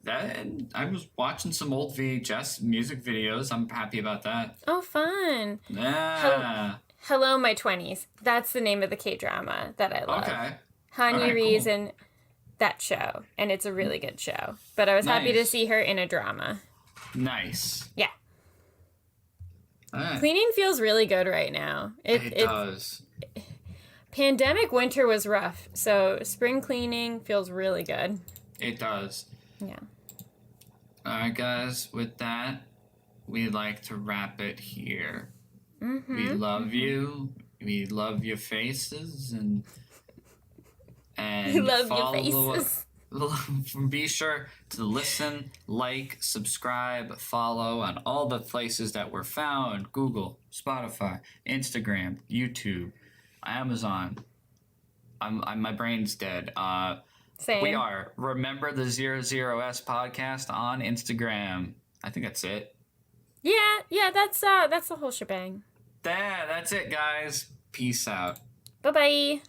Speaker 2: and I was watching some old VHS music videos. I'm happy about that.
Speaker 1: Oh, fun.
Speaker 2: Yeah.
Speaker 1: Hello, My 20s. That's the name of the K-drama that I love.
Speaker 2: Okay.
Speaker 1: Hanya
Speaker 2: Alright,
Speaker 1: Ree's
Speaker 2: cool.
Speaker 1: in that show, and it's a really good show. But I was happy to
Speaker 2: Nice.
Speaker 1: see her in a drama.
Speaker 2: Nice.
Speaker 1: Yeah.
Speaker 2: All right.
Speaker 1: Cleaning feels really good right now.
Speaker 2: It does.
Speaker 1: Pandemic winter was rough, so spring cleaning feels really good.
Speaker 2: It does.
Speaker 1: Yeah.
Speaker 2: All right, guys. With that, we'd like to wrap it here.
Speaker 1: Mm-hmm.
Speaker 2: We love you. We love your faces and
Speaker 1: We love
Speaker 2: follow.
Speaker 1: your faces.
Speaker 2: Be sure to listen, like, subscribe, follow on all the places that we're found: Google, Spotify, Instagram, YouTube, Amazon. I'm my brain's dead.
Speaker 1: Same.
Speaker 2: We are Remember the 00S podcast on Instagram. I think that's it.
Speaker 1: Yeah, that's the whole shebang.
Speaker 2: That's it, guys. Peace out.
Speaker 1: Bye-bye.